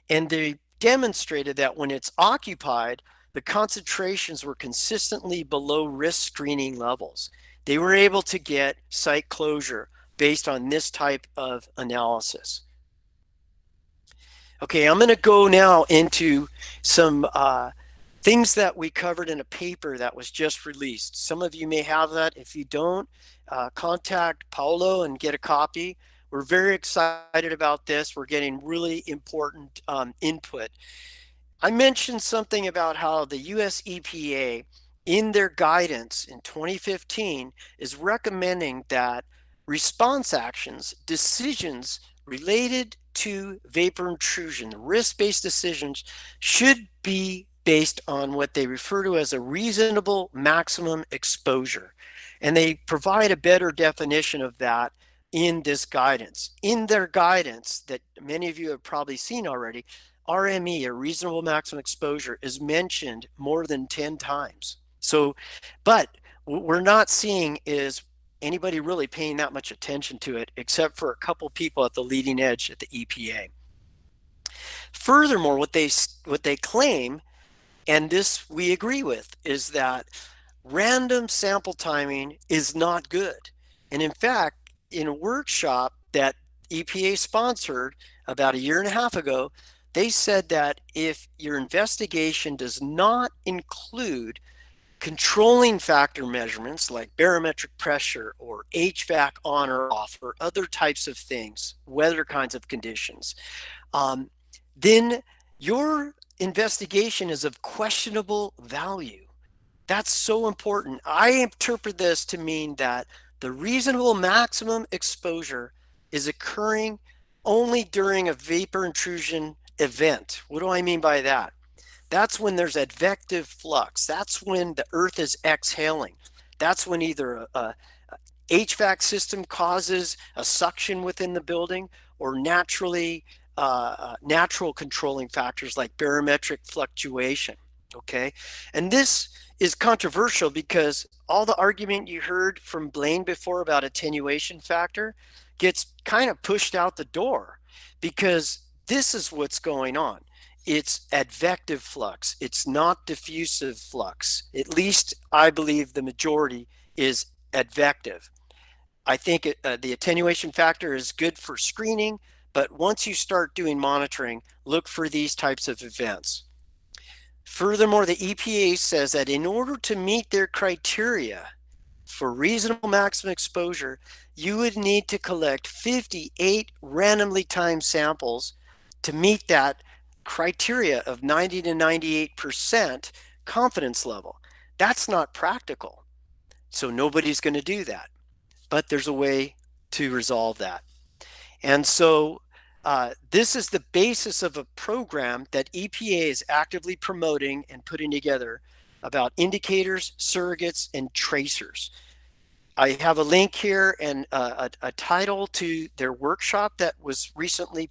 And they demonstrated that when it's occupied, the concentrations were consistently below risk screening levels. They were able to get site closure based on this type of analysis. Okay, I'm going to go now into some things that we covered in a paper that was just released. Some of you may have that. If you don't, contact Paulo and get a copy. We're very excited about this. We're getting really important input. I mentioned something about how the US EPA, in their guidance in 2015, is recommending that response actions, decisions related to vapor intrusion, risk-based decisions, should be based on what they refer to as a reasonable maximum exposure. And they provide a better definition of that in this guidance. In their guidance that many of you have probably seen already, RME, a reasonable maximum exposure, is mentioned more than 10 times. So, but what we're not seeing is anybody really paying that much attention to it, except for a couple people at the leading edge at the EPA. Furthermore, what they claim, and this we agree with, is that random sample timing is not good. And in fact, in a workshop that EPA sponsored about 1.5 years ago, they said that if your investigation does not include controlling factor measurements like barometric pressure or HVAC on or off or other types of things, weather kinds of conditions, then your investigation is of questionable value. That's so important. I interpret this to mean that the reasonable maximum exposure is occurring only during a vapor intrusion event. What do I mean by that? That's when there's advective flux. That's when the earth is exhaling. That's when either a HVAC system causes a suction within the building, or natural controlling factors like barometric fluctuation. Okay, and this is controversial because all the argument you heard from Blaine before about attenuation factor gets kind of pushed out the door, because this is what's going on. It's advective flux. It's not diffusive flux. At least I believe the majority is advective. I think the attenuation factor is good for screening, but once you start doing monitoring, look for these types of events. Furthermore, the EPA says that in order to meet their criteria for reasonable maximum exposure, you would need to collect 58 randomly timed samples to meet that criteria of 90 to 98% confidence level. That's not practical. So nobody's going to do that. But there's a way to resolve that. And so this is the basis of a program that EPA is actively promoting and putting together about indicators, surrogates, and tracers. I have a link here and a title to their workshop that was recently,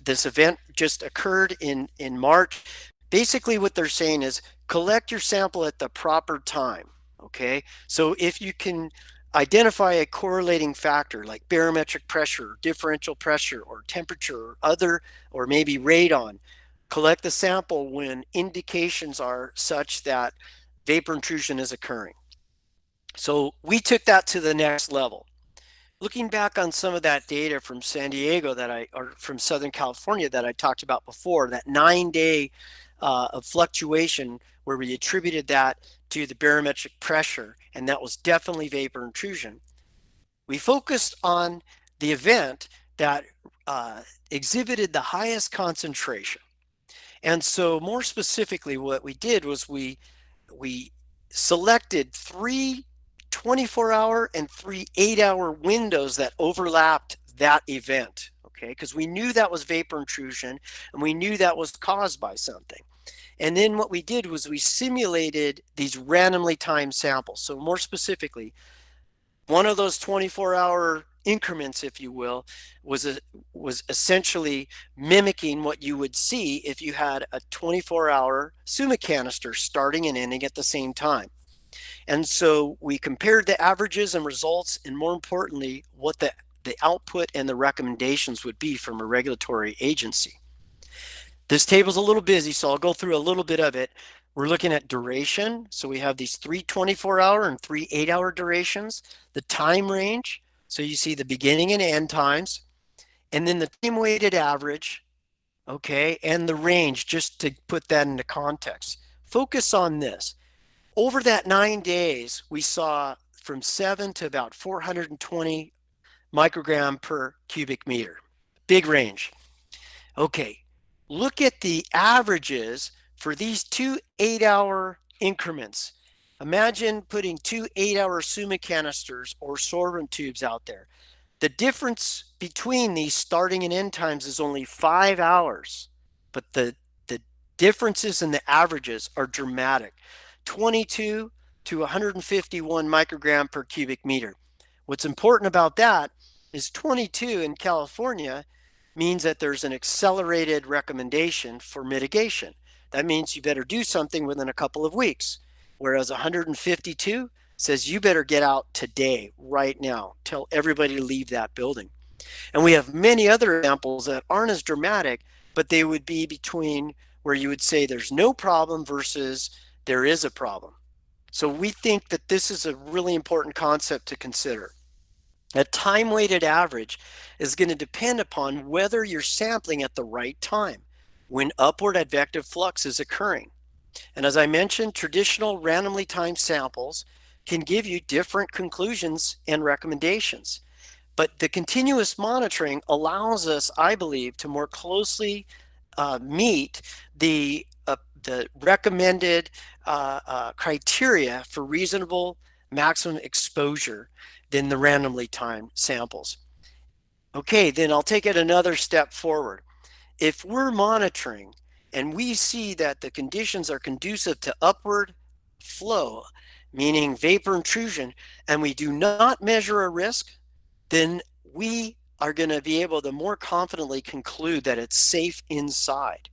this event just occurred in March. Basically what they're saying is collect your sample at the proper time, okay? So if you can identify a correlating factor like barometric pressure, differential pressure, or temperature, or other, or maybe radon, collect the sample when indications are such that vapor intrusion is occurring. So we took that to the next level. Looking back on some of that data from San Diego or from Southern California that I talked about before, that 9-day of fluctuation where we attributed that to the barometric pressure, and that was definitely vapor intrusion. We focused on the event that exhibited the highest concentration. And so more specifically, what we did was we selected 3 24-hour and 3 8-hour windows that overlapped that event, okay? Because we knew that was vapor intrusion and we knew that was caused by something. And then what we did was we simulated these randomly timed samples. So more specifically, one of those 24-hour increments, if you will, was essentially mimicking what you would see if you had a 24-hour Suma canister starting and ending at the same time. And so we compared the averages and results, and more importantly, what the output and the recommendations would be from a regulatory agency. This table's a little busy, so I'll go through a little bit of it. We're looking at duration. So we have these 3 24-hour and 3 8-hour durations, the time range. So you see the beginning and end times, and then the time weighted average, okay, and the range, just to put that into context. Focus on this. Over that 9 days, we saw from 7 to about 420 microgram per cubic meter. Big range. Okay, look at the averages for these 2 8-hour increments. Imagine putting 2 8-hour Suma canisters or sorbent tubes out there. The difference between these starting and end times is only 5 hours, but the differences in the averages are dramatic. 22 to 151 microgram per cubic meter. What's important about that is 22 in California means that there's an accelerated recommendation for mitigation. That means you better do something within a couple of weeks. Whereas 152 says you better get out today, right now. Tell everybody to leave that building. And we have many other examples that aren't as dramatic, but they would be between where you would say there's no problem versus there is a problem. So we think that this is a really important concept to consider. A time-weighted average is going to depend upon whether you're sampling at the right time, when upward advective flux is occurring. And as I mentioned, traditional randomly timed samples can give you different conclusions and recommendations. But the continuous monitoring allows us, I believe, to more closely meet the recommended criteria for reasonable maximum exposure than the randomly timed samples. Okay, then I'll take it another step forward. If we're monitoring and we see that the conditions are conducive to upward flow, meaning vapor intrusion, and we do not measure a risk, then we are going to be able to more confidently conclude that it's safe inside.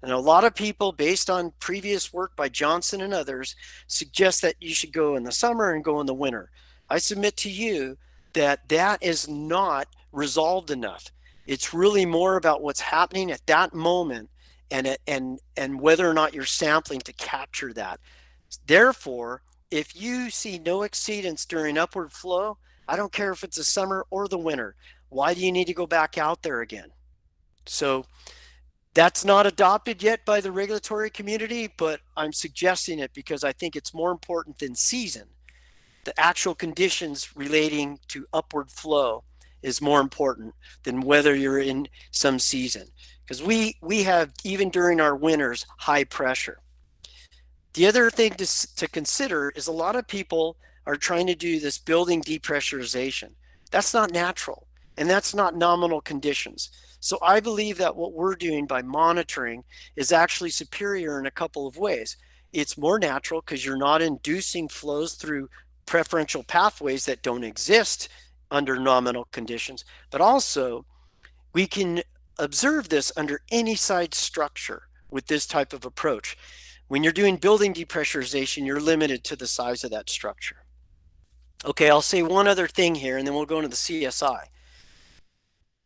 And a lot of people, based on previous work by Johnson and others, suggest that you should go in the summer and go in the winter. I submit to you that that is not resolved enough. It's really more about what's happening at that moment and whether or not you're sampling to capture that. Therefore, if you see no exceedance during upward flow, I don't care if it's the summer or the winter. Why do you need to go back out there again? So That's not adopted yet by the regulatory community, but I'm suggesting it because I think it's more important than season. The actual conditions relating to upward flow is more important than whether you're in some season, because we have, even during our winters, high pressure. The other thing to consider is a lot of people are trying to do this building depressurization. That's not natural, and that's not nominal conditions. So I believe that what we're doing by monitoring is actually superior in a couple of ways. It's more natural because you're not inducing flows through preferential pathways that don't exist under nominal conditions, but also we can observe this under any side structure with this type of approach. When you're doing building depressurization, you're limited to the size of that structure. Okay, I'll say one other thing here, and then we'll go into the CSI.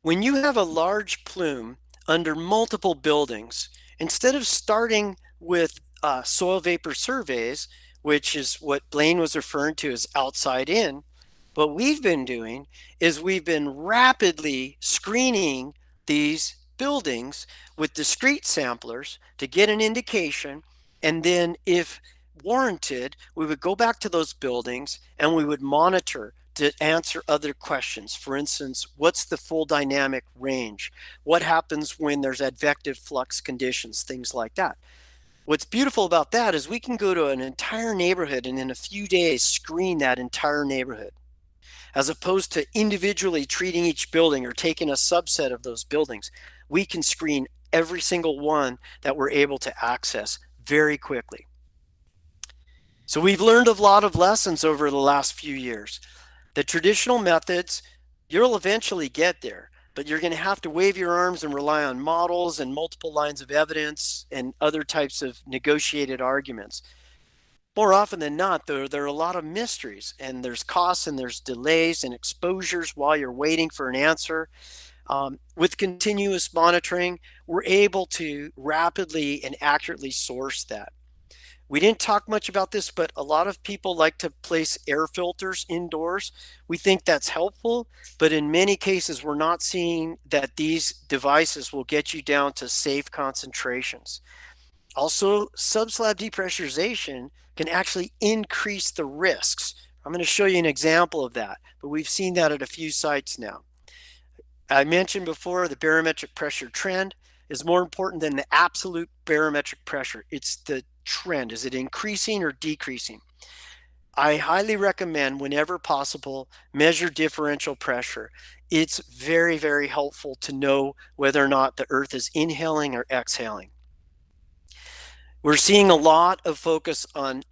When you have a large plume under multiple buildings, instead of starting with soil vapor surveys, which is what Blaine was referring to as outside in, what we've been doing is we've been rapidly screening these buildings with discrete samplers to get an indication, and then if warranted, we would go back to those buildings and we would monitor to answer other questions. For instance, what's the full dynamic range? What happens when there's advective flux conditions, things like that. What's beautiful about that is we can go to an entire neighborhood and in a few days screen that entire neighborhood, as opposed to individually treating each building or taking a subset of those buildings. We can screen every single one that we're able to access very quickly. So we've learned a lot of lessons over the last few years. The traditional methods, you'll eventually get there, but you're going to have to wave your arms and rely on models and multiple lines of evidence and other types of negotiated arguments. More often than not, though, there are a lot of mysteries, and there's costs and there's delays and exposures while you're waiting for an answer. With continuous monitoring, we're able to rapidly and accurately source that. We didn't talk much about this, but a lot of people like to place air filters indoors. We think that's helpful, but in many cases, we're not seeing that these devices will get you down to safe concentrations. Also, subslab depressurization can actually increase the risks. I'm going to show you an example of that, but we've seen that at a few sites now. I mentioned before the barometric pressure trend is more important than the absolute barometric pressure. It's the trend. Is it increasing or decreasing? I highly recommend, whenever possible, measure differential pressure. It's very, very helpful to know whether or not the earth is inhaling or exhaling. We're seeing a lot of focus on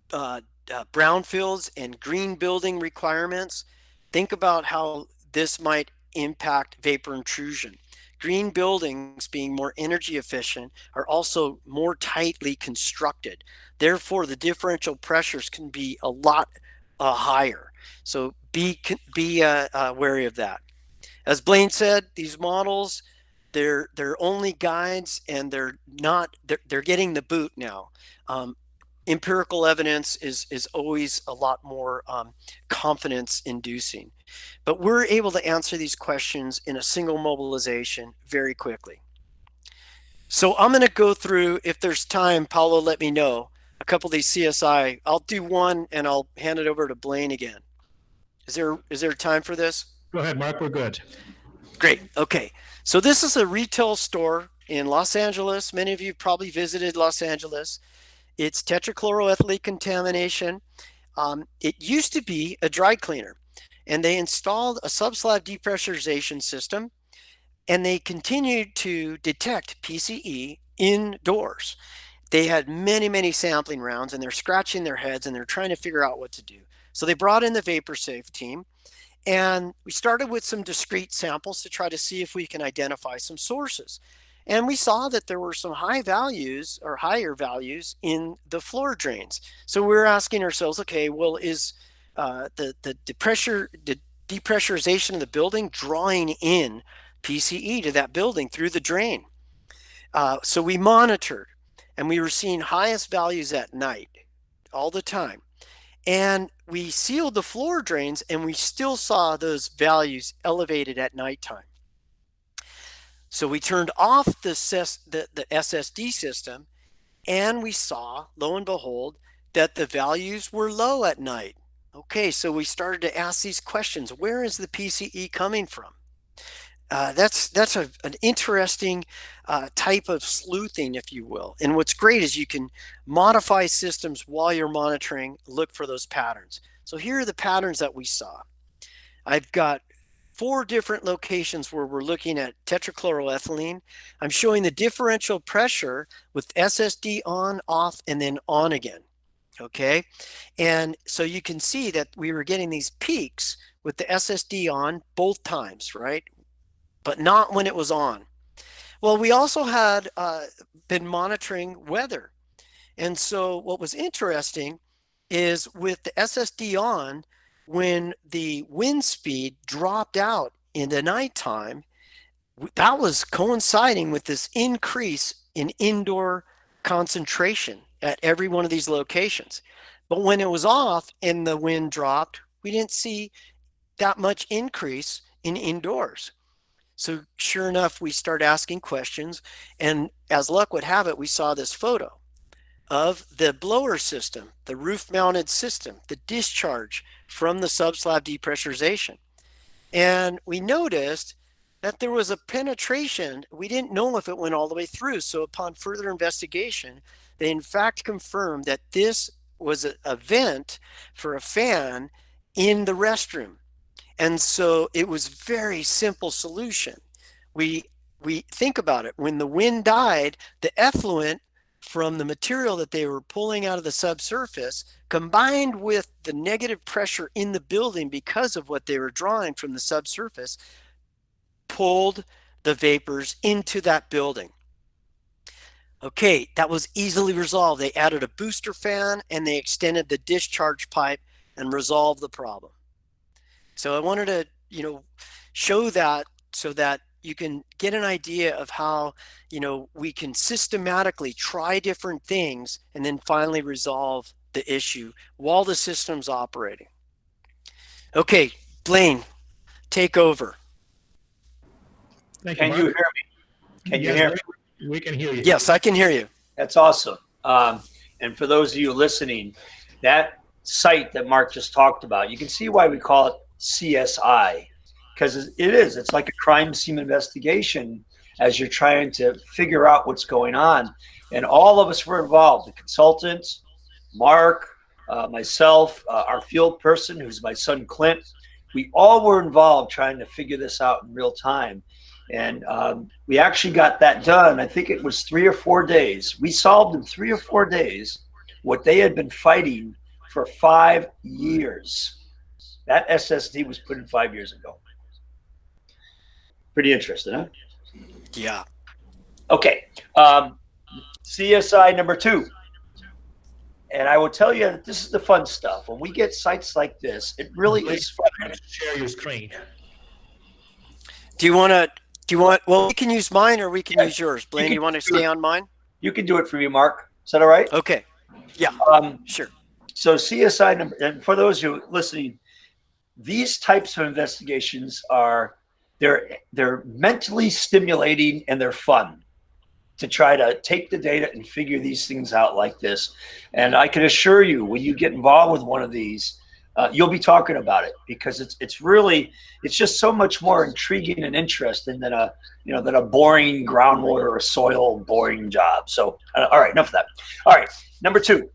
brownfields and green building requirements. Think about how this might impact vapor intrusion. Green buildings, being more energy efficient, are also more tightly constructed. Therefore, the differential pressures can be a lot higher. So be wary of that. As Blaine said, these models, they're only guides, and they're getting the boot now. Empirical evidence is always a lot more confidence inducing. But we're able to answer these questions in a single mobilization very quickly. So I'm going to go through, if there's time, Paulo, let me know, a couple of these CSI. I'll do one and I'll hand it over to Blaine again. Is there time for this? Go ahead, Mark. We're good. Great. Okay. So this is a retail store in Los Angeles. Many of you probably visited Los Angeles. It's tetrachloroethylene contamination. It used to be a dry cleaner, and they installed a subslab depressurization system, and they continued to detect PCE indoors. They had many, many sampling rounds, and they're scratching their heads, and they're trying to figure out what to do. So they brought in the VaporSafe team, and we started with some discrete samples to try to see if we can identify some sources. And we saw that there were some high values or higher values in the floor drains. So we were asking ourselves, okay, well, is the depressurization of the building drawing in PCE to that building through the drain? So we monitored, and we were seeing highest values at night all the time. And we sealed the floor drains, and we still saw those values elevated at nighttime. So we turned off the SSD system, and we saw, lo and behold, that the values were low at night. Okay, so we started to ask these questions. Where is the PCE coming from? That's an interesting type of sleuthing, if you will. And what's great is you can modify systems while you're monitoring, look for those patterns. So here are the patterns that we saw. I've got 4 different locations where we're looking at tetrachloroethylene. I'm showing the differential pressure with SSD on, off, and then on again. Okay, and so you can see that we were getting these peaks with the SSD on both times, right? But not when it was on. Well, we also had been monitoring weather. And so what was interesting is with the SSD on, when the wind speed dropped out in the nighttime, that was coinciding with this increase in indoor concentration at every one of these locations. But when it was off and the wind dropped, we didn't see that much increase in indoors. So sure enough, we start asking questions, and as luck would have it, we saw this photo of the blower system, the roof mounted system, the discharge from the subslab depressurization. And we noticed that there was a penetration. We didn't know if it went all the way through. So upon further investigation, they in fact confirmed that this was a vent for a fan in the restroom. And so it was very simple solution. We think about it. When the wind died, the effluent from the material that they were pulling out of the subsurface combined with the negative pressure in the building because of what they were drawing from the subsurface pulled the vapors into that building. Okay, that was easily resolved. They added a booster fan and they extended the discharge pipe and resolved the problem. So I wanted to, show that so that you can get an idea of how, we can systematically try different things and then finally resolve the issue while the system's operating. Okay, Blaine, take over. Thank you, Can Mark. you hear me? Can you Yes, hear me? We can hear you. Yes, I can hear you. That's awesome. And for those of you listening, that site that Mark just talked about, you can see why we call it CSI, because it's like a crime scene investigation as you're trying to figure out what's going on. And all of us were involved, the consultants, Mark, myself, our field person, who's my son, Clint. We all were involved trying to figure this out in real time. And we actually got that done. I think it was 3 or 4 days. We solved in 3 or 4 days what they had been fighting for 5 years. That SSD was put in 5 years ago. Pretty interesting, huh? Yeah. Okay. CSI number 2. And I will tell you that this is the fun stuff. When we get sites like this, it really is fun. Share your screen. Well, we can use mine or we can use yours. Blaine, you want to stay on mine? You can do it for me, Mark. Is that all right? Okay. Yeah, sure. So CSI number, and for those who are listening, these types of investigations they're mentally stimulating and they're fun to try to take the data and figure these things out like this. And I can assure you, when you get involved with one of these, you'll be talking about it because it's just so much more intriguing and interesting than a boring groundwater or soil boring job. So, all right, enough of that. All right, number 2.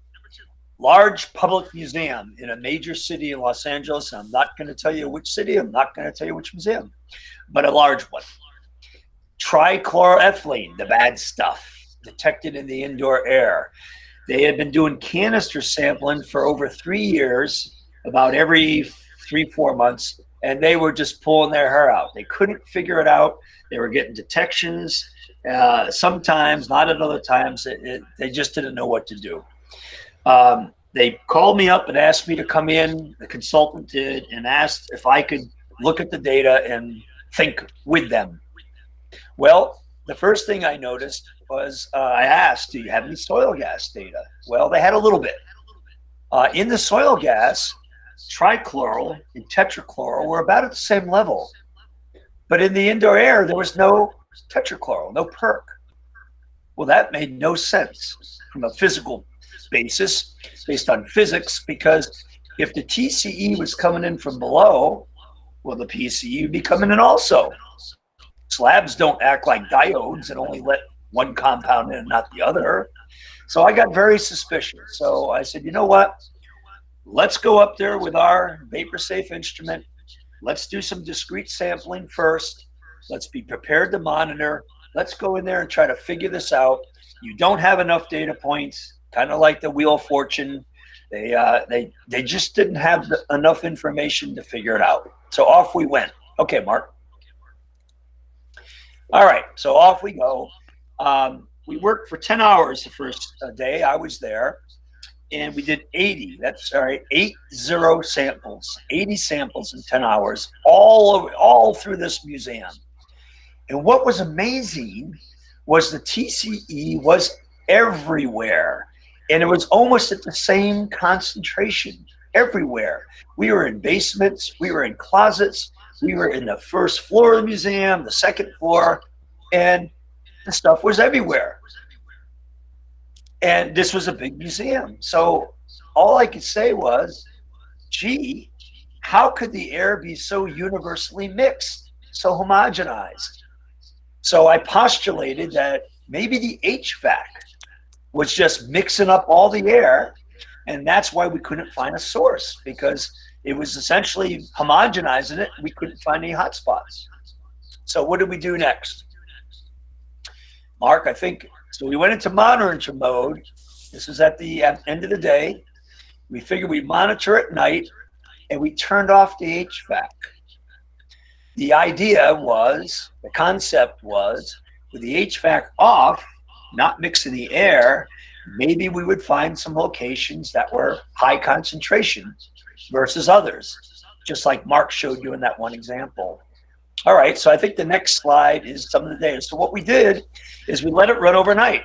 Large public museum in a major city in Los Angeles. I'm not going to tell you which city. I'm not going to tell you which museum, but a large one. Trichloroethylene, the bad stuff, detected in the indoor air. They had been doing canister sampling for over 3 years, about every 3-4 months, and they were just pulling their hair out. They couldn't figure it out. They were getting detections, sometimes, not at other times. They just didn't know what to do. They called me up and asked me to come in, the consultant did, and asked if I could look at the data and think with them. Well, the first thing I noticed was I asked, do you have any soil gas data? Well, they had a little bit. In the soil gas, trichloral and tetrachloral were about at the same level. But in the indoor air, there was no tetrachloral, no perk. Well, that made no sense from a physical basis, based on physics, because if the TCE was coming in from below, well, the PCE would be coming in also. Slabs don't act like diodes and only let one compound in and not the other. So I got very suspicious. So I said, you know what? Let's go up there with our vapor safe instrument. Let's do some discrete sampling first. Let's be prepared to monitor. Let's go in there and try to figure this out. You don't have enough data points, kind of like the Wheel of Fortune. They just didn't have enough information to figure it out. So off we went. Okay, Mark. All right, so off we go. We worked for 10 hours the first day I was there, and we did 80. That's all right, 80 samples, 80 samples in 10 hours, all through this museum. And what was amazing was the TCE was everywhere, and it was almost at the same concentration everywhere. We were in basements, we were in closets, we were in the first floor of the museum, the second floor, and the stuff was everywhere. And this was a big museum. So all I could say was, gee, how could the air be so universally mixed, so homogenized? So I postulated that maybe the HVAC was just mixing up all the air, and that's why we couldn't find a source, because it was essentially homogenizing it. We couldn't find any hot spots. So what did we do next? Mark, I think, so we went into monitor mode. This was at the end of the day. We figured we'd monitor at night, and we turned off the HVAC. The idea was, the concept was, with the HVAC off, not mixing the air, maybe we would find some locations that were high concentration versus others, just like Mark showed you in that one example. All right, so I think the next slide is some of the data. So what we did is we let it run overnight.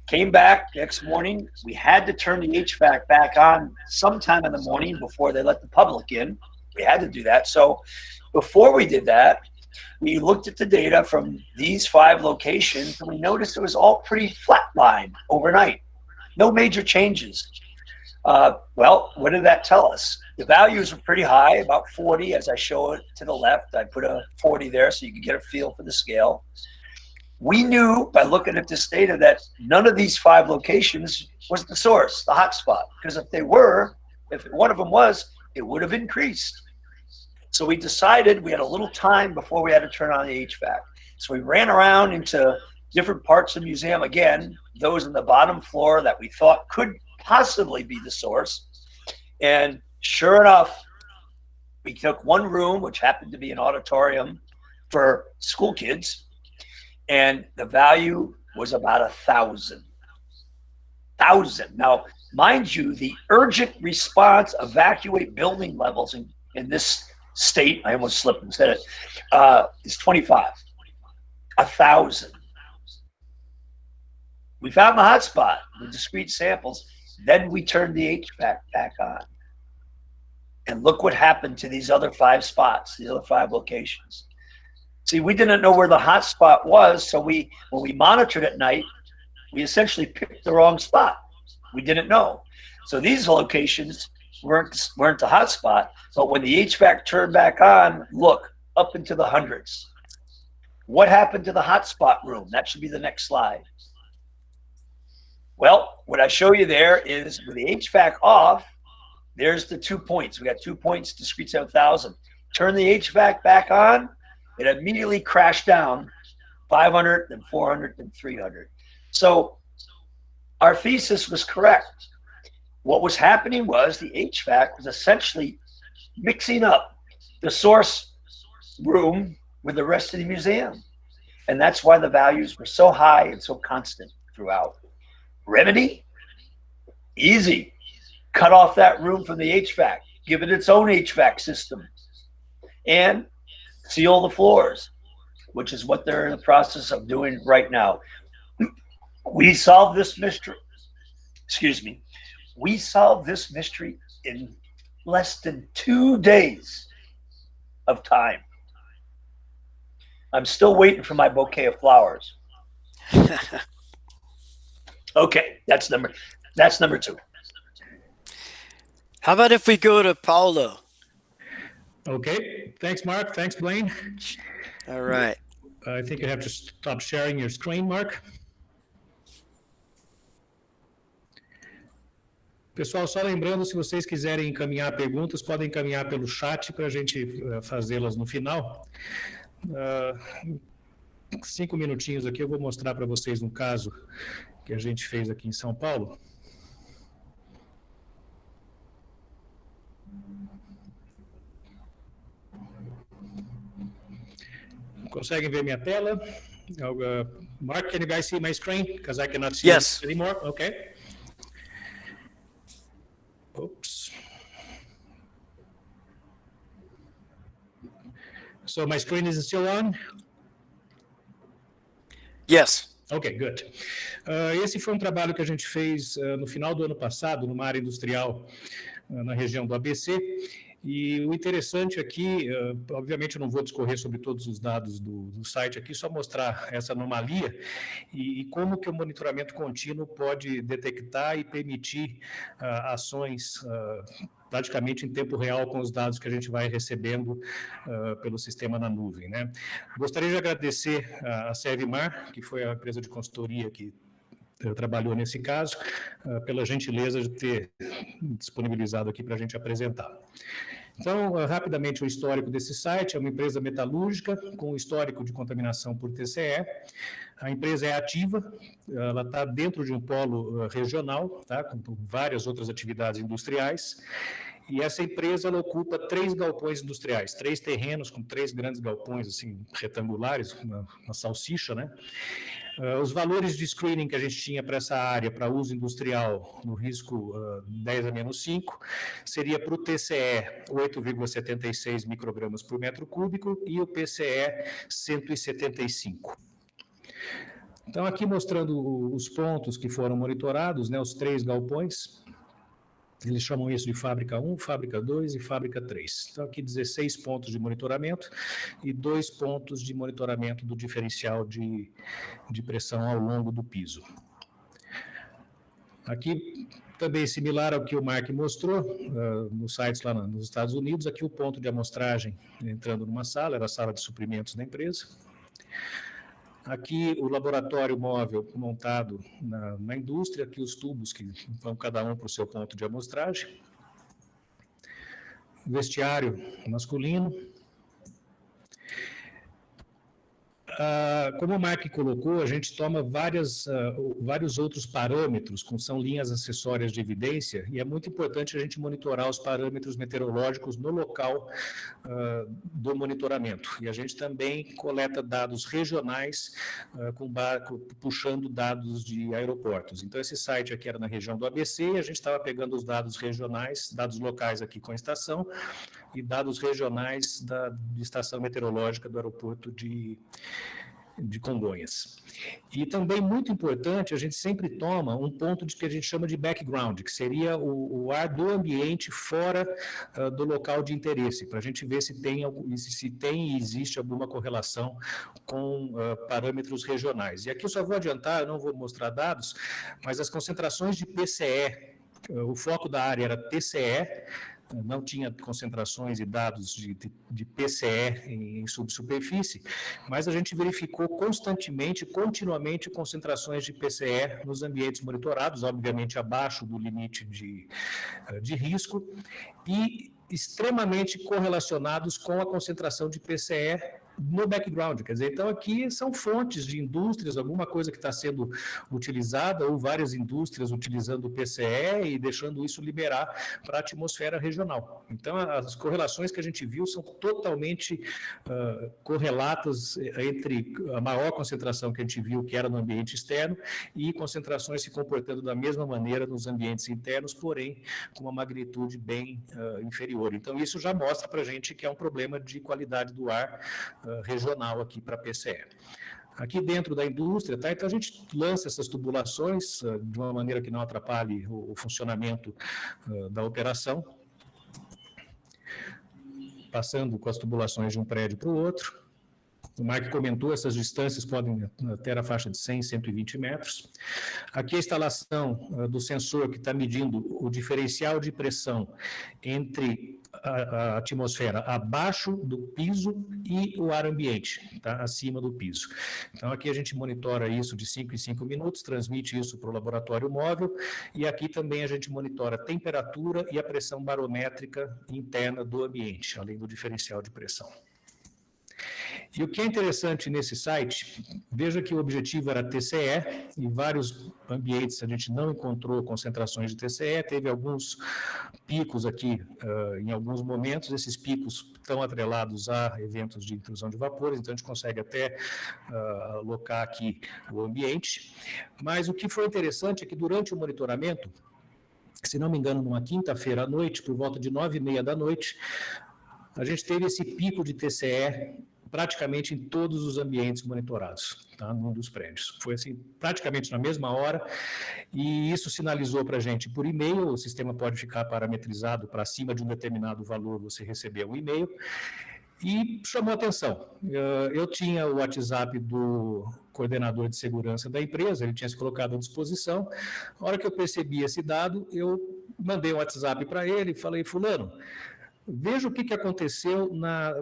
Came back next morning. We had to turn the HVAC back on sometime in the morning before they let the public in. We had to do that. So before we did that, we looked at the data from these 5 locations, and we noticed it was all pretty flatline overnight. No major changes. Well, what did that tell us? The values were pretty high, about 40, as I show it to the left. I put a 40 there so you can get a feel for the scale. We knew by looking at this data that none of these 5 locations was the source, the hotspot, because if they were, if one of them was, it would have increased. So we decided we had a little time before we had to turn on the HVAC. So we ran around into different parts of the museum, again, those on the bottom floor that we thought could possibly be the source. And sure enough, we took one room, which happened to be an auditorium for school kids, and the value was about 1,000. Now, mind you, the urgent response evacuate building levels in this state, I almost slipped and said it, is 25. 1,000. We found the hotspot with discrete samples. Then we turned the HVAC back on. And look what happened to these other 5 spots, the other 5 locations. See, we didn't know where the hotspot was, so when we monitored at night, we essentially picked the wrong spot. We didn't know. So these locations weren't the hotspot, but when the HVAC turned back on, look, up into the hundreds. What happened to the hotspot room? That should be the next slide. Well, what I show you there is with the HVAC off, there's the 2 points. We got 2 points, discrete 7,000. Turn the HVAC back on, it immediately crashed down 500, then 400, then 300. So our thesis was correct. What was happening was the HVAC was essentially mixing up the source room with the rest of the museum. And that's why the values were so high and so constant throughout. Remedy? Easy. Cut off that room from the HVAC. Give it its own HVAC system. And seal the floors, which is what they're in the process of doing right now. We solved this mystery. Excuse me. We solved this mystery in less than 2 days of time. I'm still waiting for my bouquet of flowers. Okay, that's number 2. How about if we go to Paulo? Okay, thanks, Mark. Thanks, Blaine. All right. I think you have to stop sharing your screen, Mark. Pessoal, só lembrando, se vocês quiserem encaminhar perguntas, podem encaminhar pelo chat para a gente fazê-las no final. 5 minutinhos aqui, eu vou mostrar para vocês um caso que a gente fez aqui em São Paulo. Conseguem ver minha tela? Mark, can you guys see my screen? Because I cannot see it anymore. Okay. Oops. So my screen is still on? Yes. Ok, good. Esse foi um trabalho que a gente fez no final do ano passado, numa área industrial na região do ABC. E o interessante aqui, obviamente eu não vou discorrer sobre todos os dados do site aqui, só mostrar essa anomalia e como que o monitoramento contínuo pode detectar e permitir ações praticamente em tempo real com os dados que a gente vai recebendo pelo sistema na nuvem, né? Gostaria de agradecer a Servimar, que foi a empresa de consultoria que trabalhou nesse caso, pela gentileza de ter disponibilizado aqui para a gente apresentar. Então, rapidamente, o histórico desse site é uma empresa metalúrgica com histórico de contaminação por TCE. A empresa é ativa, ela está dentro de um polo regional, tá, com várias outras atividades industriais. E essa empresa ela ocupa 3 galpões industriais, 3 terrenos com 3 grandes galpões assim, retangulares, uma salsicha, né? Os valores de screening que a gente tinha para essa área, para uso industrial, no risco 10-5, seria para o TCE 8,76 microgramas por metro cúbico e o PCE 175. Então, aqui mostrando os pontos que foram monitorados, né, os 3 galpões. Eles chamam isso de fábrica 1, fábrica 2 e fábrica 3. Então, aqui 16 pontos de monitoramento e 2 pontos de monitoramento do diferencial de pressão ao longo do piso. Aqui, também similar ao que o Mark mostrou, nos sites lá nos Estados Unidos, aqui o ponto de amostragem entrando numa sala, era a sala de suprimentos da empresa. Aqui o laboratório móvel montado na indústria, aqui os tubos que vão cada um para o seu ponto de amostragem. Vestiário masculino. Como o Mark colocou, a gente toma vários outros parâmetros, são linhas acessórias de evidência, e é muito importante a gente monitorar os parâmetros meteorológicos no local do monitoramento. E a gente também coleta dados regionais, puxando dados de aeroportos. Então, esse site aqui era na região do ABC, e a gente estava pegando os dados regionais, dados locais aqui com a estação, e dados regionais da estação meteorológica do aeroporto de Congonhas. E também muito importante, a gente sempre toma um ponto que a gente chama de background, que seria o ar do ambiente fora do local de interesse, para a gente ver se tem e existe alguma correlação com parâmetros regionais. E aqui eu só vou adiantar, eu não vou mostrar dados, mas as concentrações de PCE, o foco da área era TCE, não tinha concentrações e dados de PCE em subsuperfície, mas a gente verificou continuamente concentrações de PCE nos ambientes monitorados, obviamente abaixo do limite de risco, e extremamente correlacionados com a concentração de PCE no background, quer dizer, então aqui são fontes de indústrias, alguma coisa que está sendo utilizada, ou várias indústrias utilizando o PCE e deixando isso liberar para a atmosfera regional. Então, as correlações que a gente viu são totalmente correlatas entre a maior concentração que a gente viu, que era no ambiente externo, e concentrações se comportando da mesma maneira nos ambientes internos, porém, com uma magnitude bem inferior. Então, isso já mostra para a gente que é um problema de qualidade do ar regional aqui para PCE. Aqui dentro da indústria, tá? Então a gente lança essas tubulações de uma maneira que não atrapalhe o funcionamento da operação, passando com as tubulações de um prédio para o outro. O Mark comentou, essas distâncias podem ter a faixa de 100, 120 metros. Aqui a instalação do sensor que está medindo o diferencial de pressão entre a atmosfera abaixo do piso e o ar ambiente, tá? Acima do piso. Então, aqui a gente monitora isso de 5 em 5 minutos, transmite isso para o laboratório móvel, e aqui também a gente monitora a temperatura e a pressão barométrica interna do ambiente, além do diferencial de pressão. E o que é interessante nesse site, veja que o objetivo era TCE, em vários ambientes a gente não encontrou concentrações de TCE, teve alguns picos aqui em alguns momentos, esses picos estão atrelados a eventos de intrusão de vapores, então a gente consegue até alocar aqui o ambiente, mas o que foi interessante é que durante o monitoramento, se não me engano, numa quinta-feira à noite, por volta de 9h30 da noite, a gente teve esse pico de TCE praticamente em todos os ambientes monitorados, tá, num dos prédios. Foi assim, praticamente na mesma hora, e isso sinalizou para a gente por e-mail, o sistema pode ficar parametrizado para acima de um determinado valor, você receber um e-mail, e chamou atenção. Eu tinha o WhatsApp do coordenador de segurança da empresa, ele tinha se colocado à disposição. A hora que eu percebi esse dado, eu mandei um WhatsApp para ele e falei, fulano, veja o que aconteceu na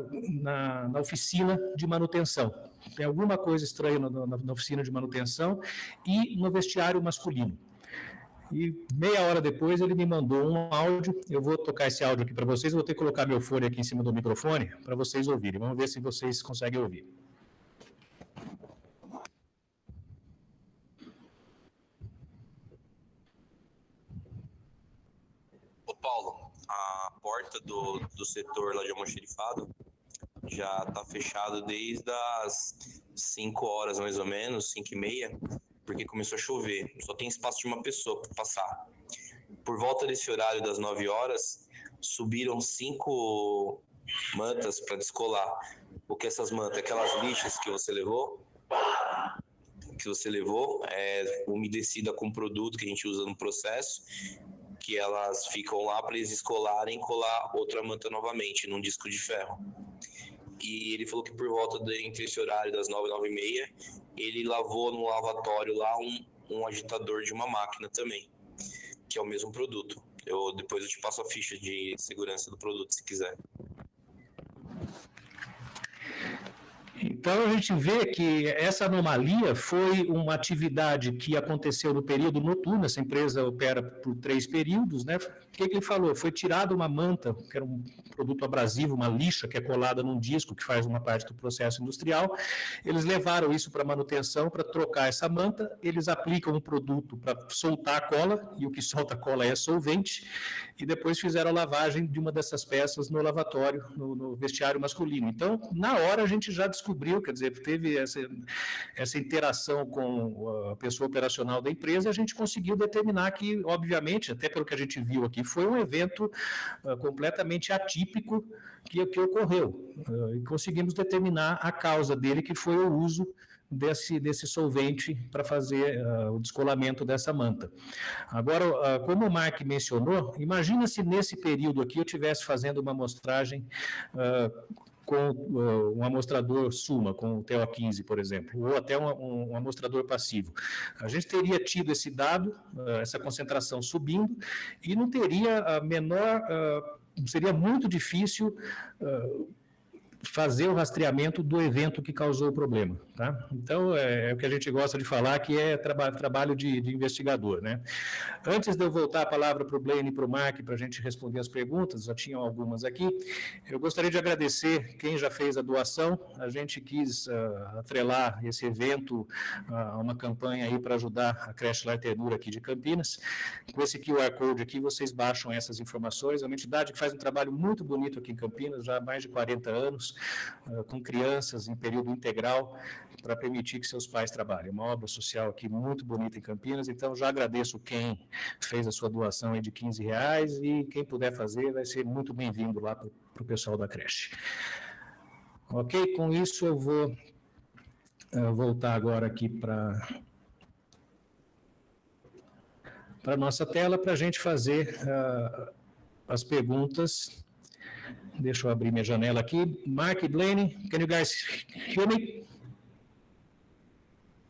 oficina de manutenção. Tem alguma coisa estranha na oficina de manutenção e no vestiário masculino. E meia hora depois ele me mandou um áudio, eu vou tocar esse áudio aqui para vocês, eu vou ter que colocar meu fone aqui em cima do microfone para vocês ouvirem. Vamos ver se vocês conseguem ouvir. Ô Paulo, a porta do setor lá de almoxarifado já está fechada desde as 5 horas mais ou menos, 5h30, porque começou a chover, só tem espaço de uma pessoa para passar. Por volta desse horário das 9 horas, subiram 5 mantas para descolar. O que essas mantas? Aquelas lixas que você levou, é umedecida com produto que a gente usa no processo, que elas ficam lá para eles descolarem e colar outra manta novamente num disco de ferro. E ele falou que por volta entre esse horário das 9 e 9h30, ele lavou no lavatório lá um agitador de uma máquina também, que é o mesmo produto. Depois eu te passo a ficha de segurança do produto, se quiser. Então, a gente vê que essa anomalia foi uma atividade que aconteceu no período noturno, essa empresa opera por 3 períodos, né? O que ele falou? Foi tirada uma manta, que era um produto abrasivo, uma lixa que é colada num disco, que faz uma parte do processo industrial, eles levaram isso para manutenção, para trocar essa manta, eles aplicam um produto para soltar a cola, e o que solta a cola é solvente, e depois fizeram a lavagem de uma dessas peças no lavatório, no vestiário masculino. Então, na hora a gente já descobriu, quer dizer, teve essa interação com a pessoa operacional da empresa, a gente conseguiu determinar que, obviamente, até pelo que a gente viu aqui, foi um evento completamente atípico que ocorreu. E conseguimos determinar a causa dele, que foi o uso desse solvente para fazer o descolamento dessa manta. Agora, como o Mark mencionou, imagina se nesse período aqui eu estivesse fazendo uma amostragem com um amostrador Suma, com o TO15, por exemplo, ou até um amostrador passivo. A gente teria tido esse dado, essa concentração subindo, e não teria a menor, seria muito difícil fazer o rastreamento do evento que causou o problema, tá? Então, é o que a gente gosta de falar, que é trabalho de investigador, né? Antes de eu voltar a palavra para o Blaine e para o Mark, para a gente responder as perguntas, já tinham algumas aqui, eu gostaria de agradecer quem já fez a doação, a gente quis atrelar esse evento a uma campanha aí para ajudar a creche Lar Ternura aqui de Campinas. Com esse QR Code aqui, vocês baixam essas informações, é uma entidade que faz um trabalho muito bonito aqui em Campinas, já há mais de 40 anos, com crianças em período integral, para permitir que seus pais trabalhem. Uma obra social aqui muito bonita em Campinas, então já agradeço quem fez a sua doação aí de R$15, e quem puder fazer vai ser muito bem-vindo lá para o pessoal da creche. Ok? Com isso eu vou voltar agora aqui para a nossa tela, para a gente fazer as perguntas Deixa eu abrir minha janela aqui. Mark e Blaine, can you guys hear me?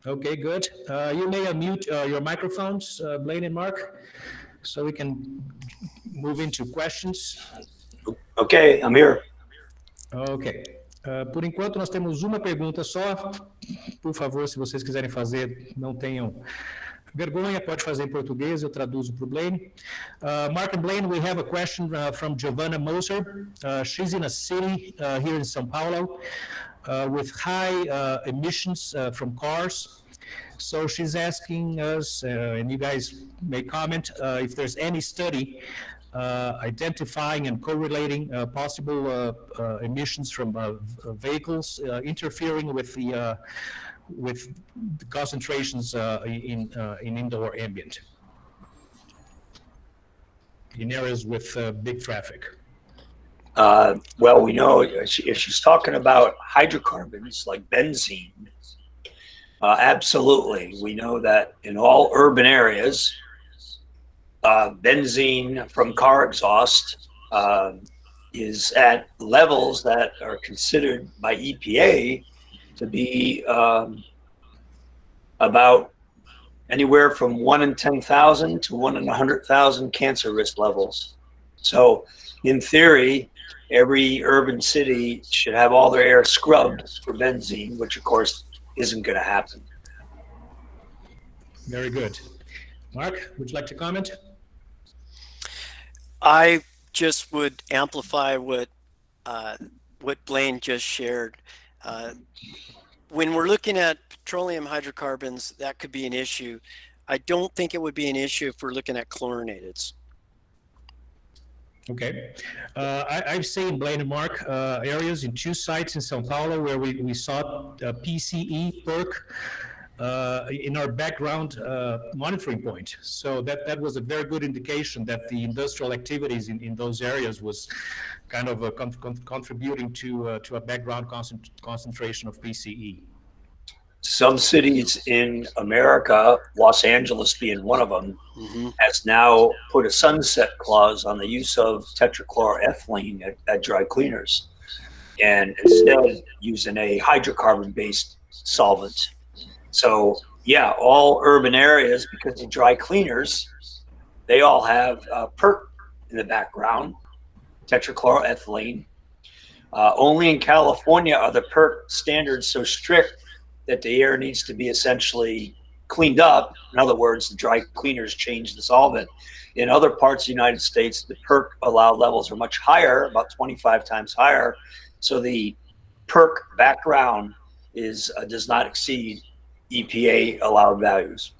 Okay, good. You may unmute your microphones, Blaine and Mark, so we can move into questions. Okay, I'm here. Ok. Por enquanto, nós temos uma pergunta só. Por favor, se vocês quiserem fazer, não tenham vergonha, pode fazer em português, eu traduzo para o Blaine. Mark and Blaine, we have a question from Giovanna Moser. She's in a city here in São Paulo with high emissions from cars. So she's asking us, and you guys may comment, if there's any study identifying and correlating possible emissions from vehicles interfering with the concentrations in indoor ambient in areas with big traffic. Well, we know if she's talking about hydrocarbons like benzene, absolutely. We know that in all urban areas, benzene from car exhaust is at levels that are considered by EPA to be about anywhere from 1 in 10,000 to 1 in 100,000 cancer risk levels. So in theory, every urban city should have all their air scrubbed for benzene, which of course isn't going to happen. Very good. Mark, would you like to comment? I just would amplify what Blaine just shared. When we're looking at petroleum hydrocarbons, that could be an issue. I don't think it would be an issue if we're looking at chlorinateds. Okay. I've seen, Blaine and Mark, areas in 2 sites in São Paulo where we saw PCE, PERC, in our background monitoring point. So that was a very good indication that the industrial activities in those areas was kind of contributing to a background concentration of PCE. Some cities in America, Los Angeles being one of them, has now put a sunset clause on the use of tetrachloroethylene at dry cleaners, and instead using a hydrocarbon-based solvent. So yeah, all urban areas, because of dry cleaners, they all have PERC in the background, tetrachloroethylene. Only in California are the PERC standards so strict that the air needs to be essentially cleaned up. In other words, the dry cleaners change the solvent. In other parts of the United States, the PERC allowed levels are much higher, about 25 times higher. So the PERC background does not exceed EPA allowed values.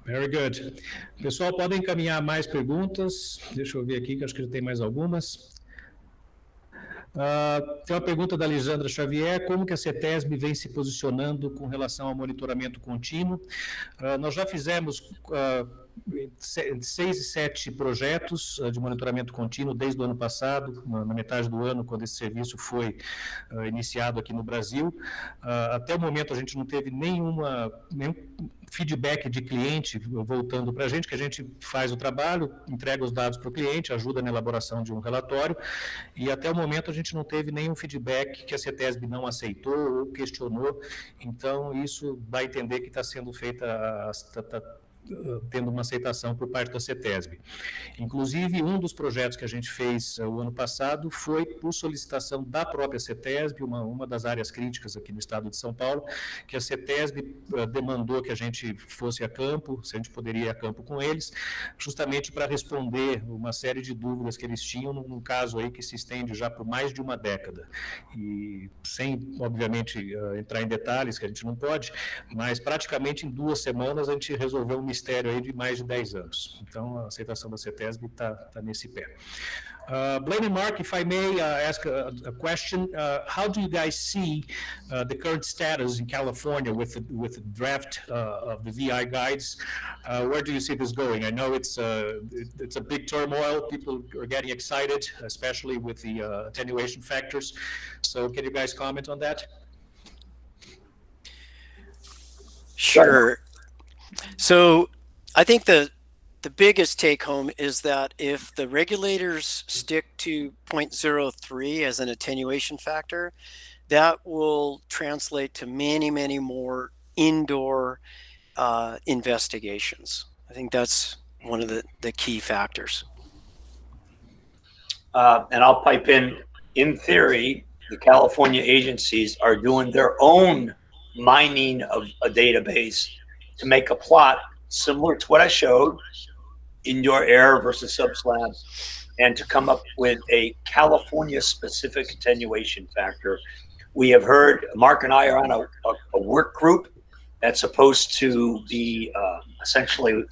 Very good. Pessoal, podem encaminhar mais perguntas. Deixa eu ver aqui, que acho que já tem mais algumas. Tem uma pergunta da Lisandra Xavier: como que a CETESB vem se posicionando com relação ao monitoramento contínuo? Nós já fizemos 6 e 7 projetos de monitoramento contínuo desde o ano passado, na metade do ano, quando esse serviço foi iniciado aqui no Brasil. Até o momento a gente não teve nenhum feedback de cliente voltando para a gente, que a gente faz o trabalho, entrega os dados para o cliente, ajuda na elaboração de um relatório, e até o momento a gente não teve nenhum feedback que a CETESB não aceitou ou questionou. Então isso vai entender que está sendo feita, tendo uma aceitação por parte da CETESB. Inclusive, um dos projetos que a gente fez o ano passado foi por solicitação da própria CETESB, uma das áreas críticas aqui no estado de São Paulo, que a CETESB demandou que a gente fosse a campo, se a gente poderia ir a campo com eles, justamente para responder uma série de dúvidas que eles tinham num caso aí que se estende já por mais de uma década. E sem, obviamente, entrar em detalhes, que a gente não pode, mas praticamente em 2 semanas a gente resolveu um mistério aí de mais de 10 anos. Então, a aceitação da CETESB está nesse pé. Blaine and Mark, if I may ask a question, how do you guys see the current status in California with the draft of the VI guides? Where do you see this going? I know it's a big turmoil. People are getting excited, especially with the attenuation factors. So, can you guys comment on that? Sure. So I think the the biggest take home is that if the regulators stick to 0.03 as an attenuation factor, that will translate to many, many more indoor investigations. I think that's one of the key factors. And I'll pipe in theory, the California agencies are doing their own mining of a database to make a plot similar to what I showed, indoor air versus subslab, and to come up with a California specific attenuation factor. We have heard, Mark and I are on a work group that's supposed to be essentially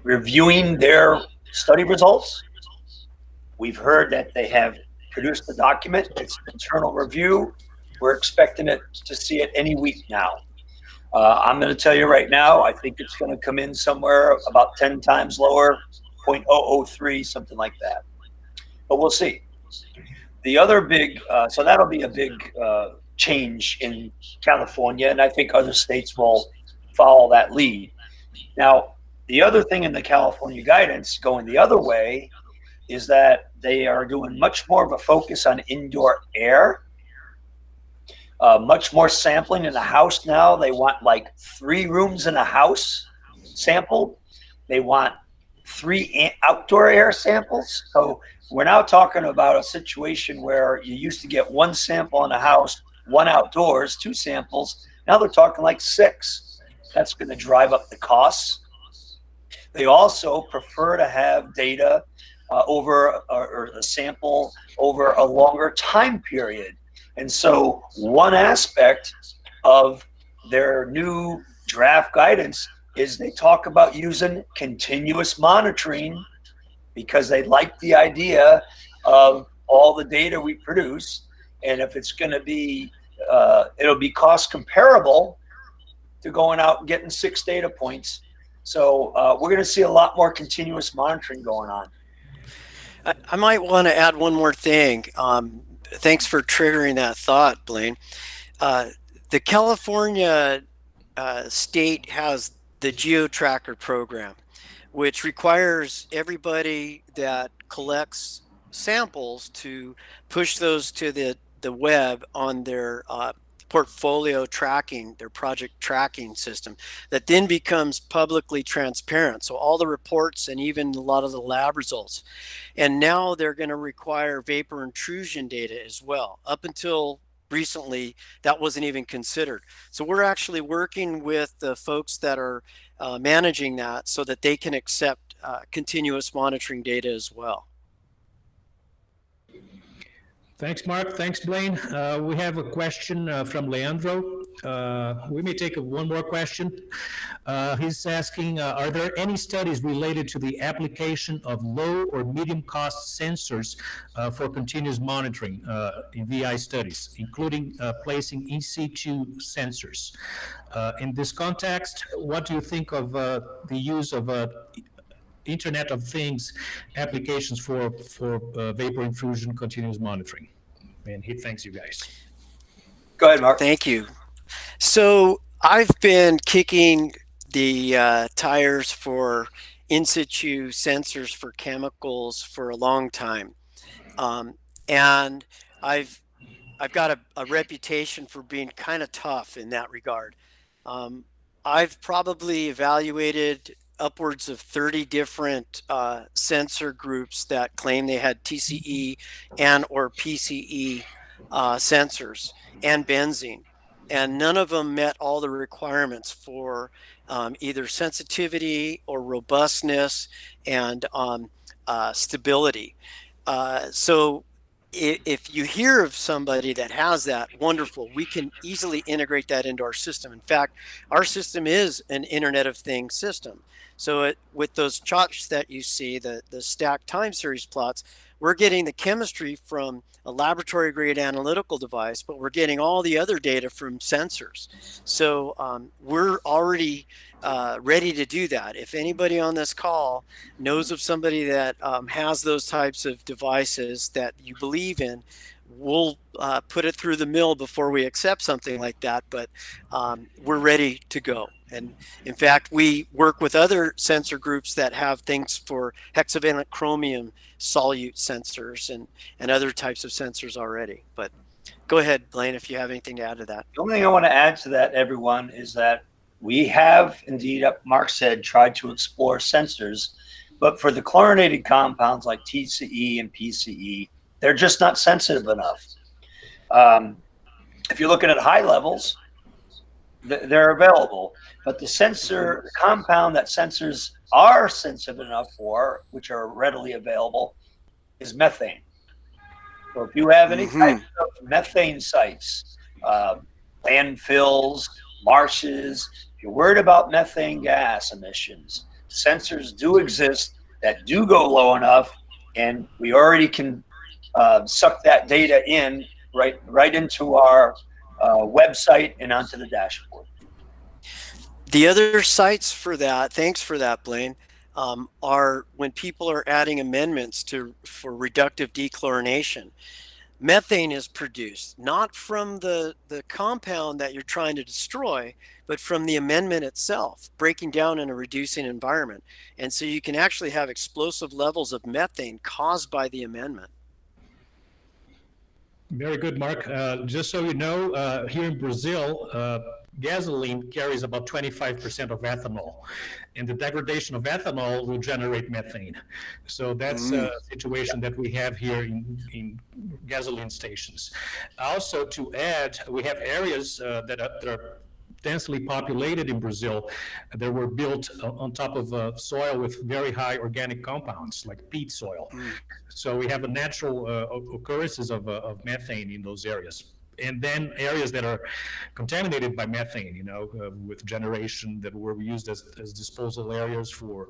reviewing their study results. We've heard that they have produced a document. It's an internal review. We're expecting it to see it any week now. I'm going to tell you right now, I think it's going to come in somewhere about 10 times lower, 0.003, something like that. But we'll see. The other big, so that'll be a big change in California, and I think other states will follow that lead. Now, the other thing in the California guidance going the other way is that they are doing much more of a focus on indoor air, much more sampling in the house now. They want like 3 rooms in a house sampled. They want 3 outdoor air samples. So we're now talking about a situation where you used to get 1 sample in a house, 1 outdoors, 2 samples. Now they're talking like 6. That's going to drive up the costs. They also prefer to have data over or a sample over a longer time period. And so one aspect of their new draft guidance is they talk about using continuous monitoring because they like the idea of all the data we produce. And if it's going to be, it'll be cost comparable to going out and getting 6 data points. So we're going to see a lot more continuous monitoring going on. I might want to add one more thing. Thanks for triggering that thought, Blaine. The California state has the GeoTracker program, which requires everybody that collects samples to push those to the web on their portfolio tracking, their project tracking system that then becomes publicly transparent. So all the reports and even a lot of the lab results. And now they're going to require vapor intrusion data as well. Up until recently, that wasn't even considered. So we're actually working with the folks that are managing that so that they can accept continuous monitoring data as well. Thanks, Mark. Thanks, Blaine. We have a question from Leandro. We may take one more question. He's asking, are there any studies related to the application of low or medium cost sensors for continuous monitoring in VI studies, including placing in situ sensors? In this context, what do you think of the use of Internet of Things applications for vapor intrusion continuous monitoring? And he thanks you guys. Go ahead, Mark. Thank you. So I've been kicking the tires for in situ sensors for chemicals for a long time, and I've got a reputation for being kind of tough in that regard. I've probably evaluated upwards of 30 different sensor groups that claim they had TCE and or PCE sensors and benzene, and none of them met all the requirements for either sensitivity or robustness and stability. So if you hear of somebody that has that, wonderful. We can easily integrate that into our system. In fact, our system is an Internet of Things system. So with those charts that you see, the stacked time series plots, we're getting the chemistry from a laboratory grade analytical device, but we're getting all the other data from sensors. So we're already ready to do that. If anybody on this call knows of somebody that has those types of devices that you believe in, we'll put it through the mill before we accept something like that, but we're ready to go. And in fact, we work with other sensor groups that have things for hexavalent chromium solute sensors and other types of sensors already. But go ahead, Blaine, if you have anything to add to that. The only thing I want to add to that, everyone, is that we have indeed, Mark said, tried to explore sensors, but for the chlorinated compounds like TCE and PCE, they're just not sensitive enough. If you're looking at high levels, they're available, but the compound that sensors are sensitive enough for, which are readily available, is methane. So if you have any type of methane sites, landfills, marshes, if you're worried about methane gas emissions, sensors do exist that do go low enough, and we already can suck that data in right into our website and onto the dashboard. The other sites for that, thanks for that, Blaine, are when people are adding amendments for reductive dechlorination. Methane is produced not from the compound that you're trying to destroy, but from the amendment itself, breaking down in a reducing environment. And so you can actually have explosive levels of methane caused by the amendment. Very good, Mark. Just so you know, here in Brazil, gasoline carries about 25% of ethanol, and the degradation of ethanol will generate methane. So that's a situation that we have here in gasoline stations. Also, to add, we have areas that are densely populated in Brazil that were built on top of soil with very high organic compounds, like peat soil. So we have a natural occurrences of methane in those areas. And then areas that are contaminated by methane, with generation that were used as disposal areas for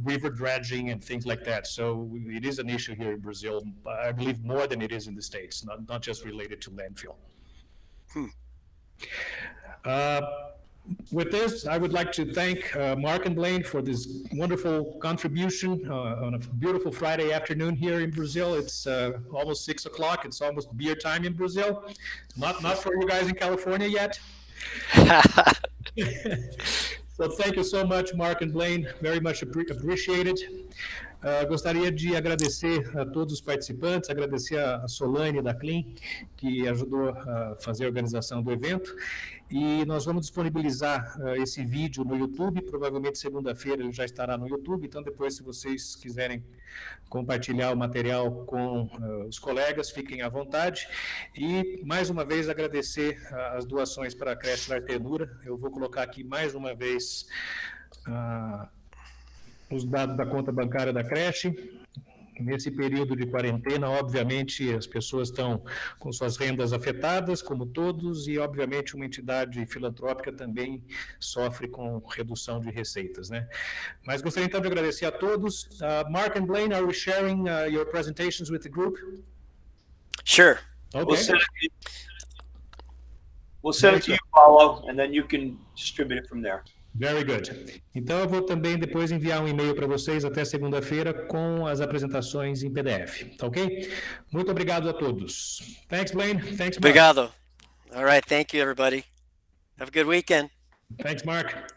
river dredging and things like that. So it is an issue here in Brazil, I believe more than it is in the States, not just related to landfill. With this, I would like to thank Mark and Blaine for this wonderful contribution on a beautiful Friday afternoon here in Brazil. It's almost 6 o'clock. It's almost beer time in Brazil. Not for you guys in California yet. So thank you so much, Mark and Blaine. Very much appreciated. Gostaria de agradecer a todos os participantes, agradecer a Solane da Clean, que ajudou a fazer a organização do evento. E nós vamos disponibilizar esse vídeo no YouTube, provavelmente segunda-feira ele já estará no YouTube, então depois, se vocês quiserem compartilhar o material com os colegas, fiquem à vontade. E, mais uma vez, agradecer as doações para a creche da Artenura. Eu vou colocar aqui mais uma vez os dados da conta bancária da creche. Nesse período de quarentena, obviamente, as pessoas estão com suas rendas afetadas, como todos, e, obviamente, uma entidade filantrópica também sofre com redução de receitas, né? Mas gostaria, então, de agradecer a todos. Mark and Blaine, are we sharing your presentations with the group? Sure. Okay. We'll send it to you, Paulo, and then you can distribute it from there. Very good. Então, eu vou também depois enviar um e-mail para vocês até segunda-feira com as apresentações em PDF, tá ok? Muito obrigado a todos. Thanks, Blaine. Thanks, Mark. Obrigado. All right. Thank you, everybody. Have a good weekend. Thanks, Mark.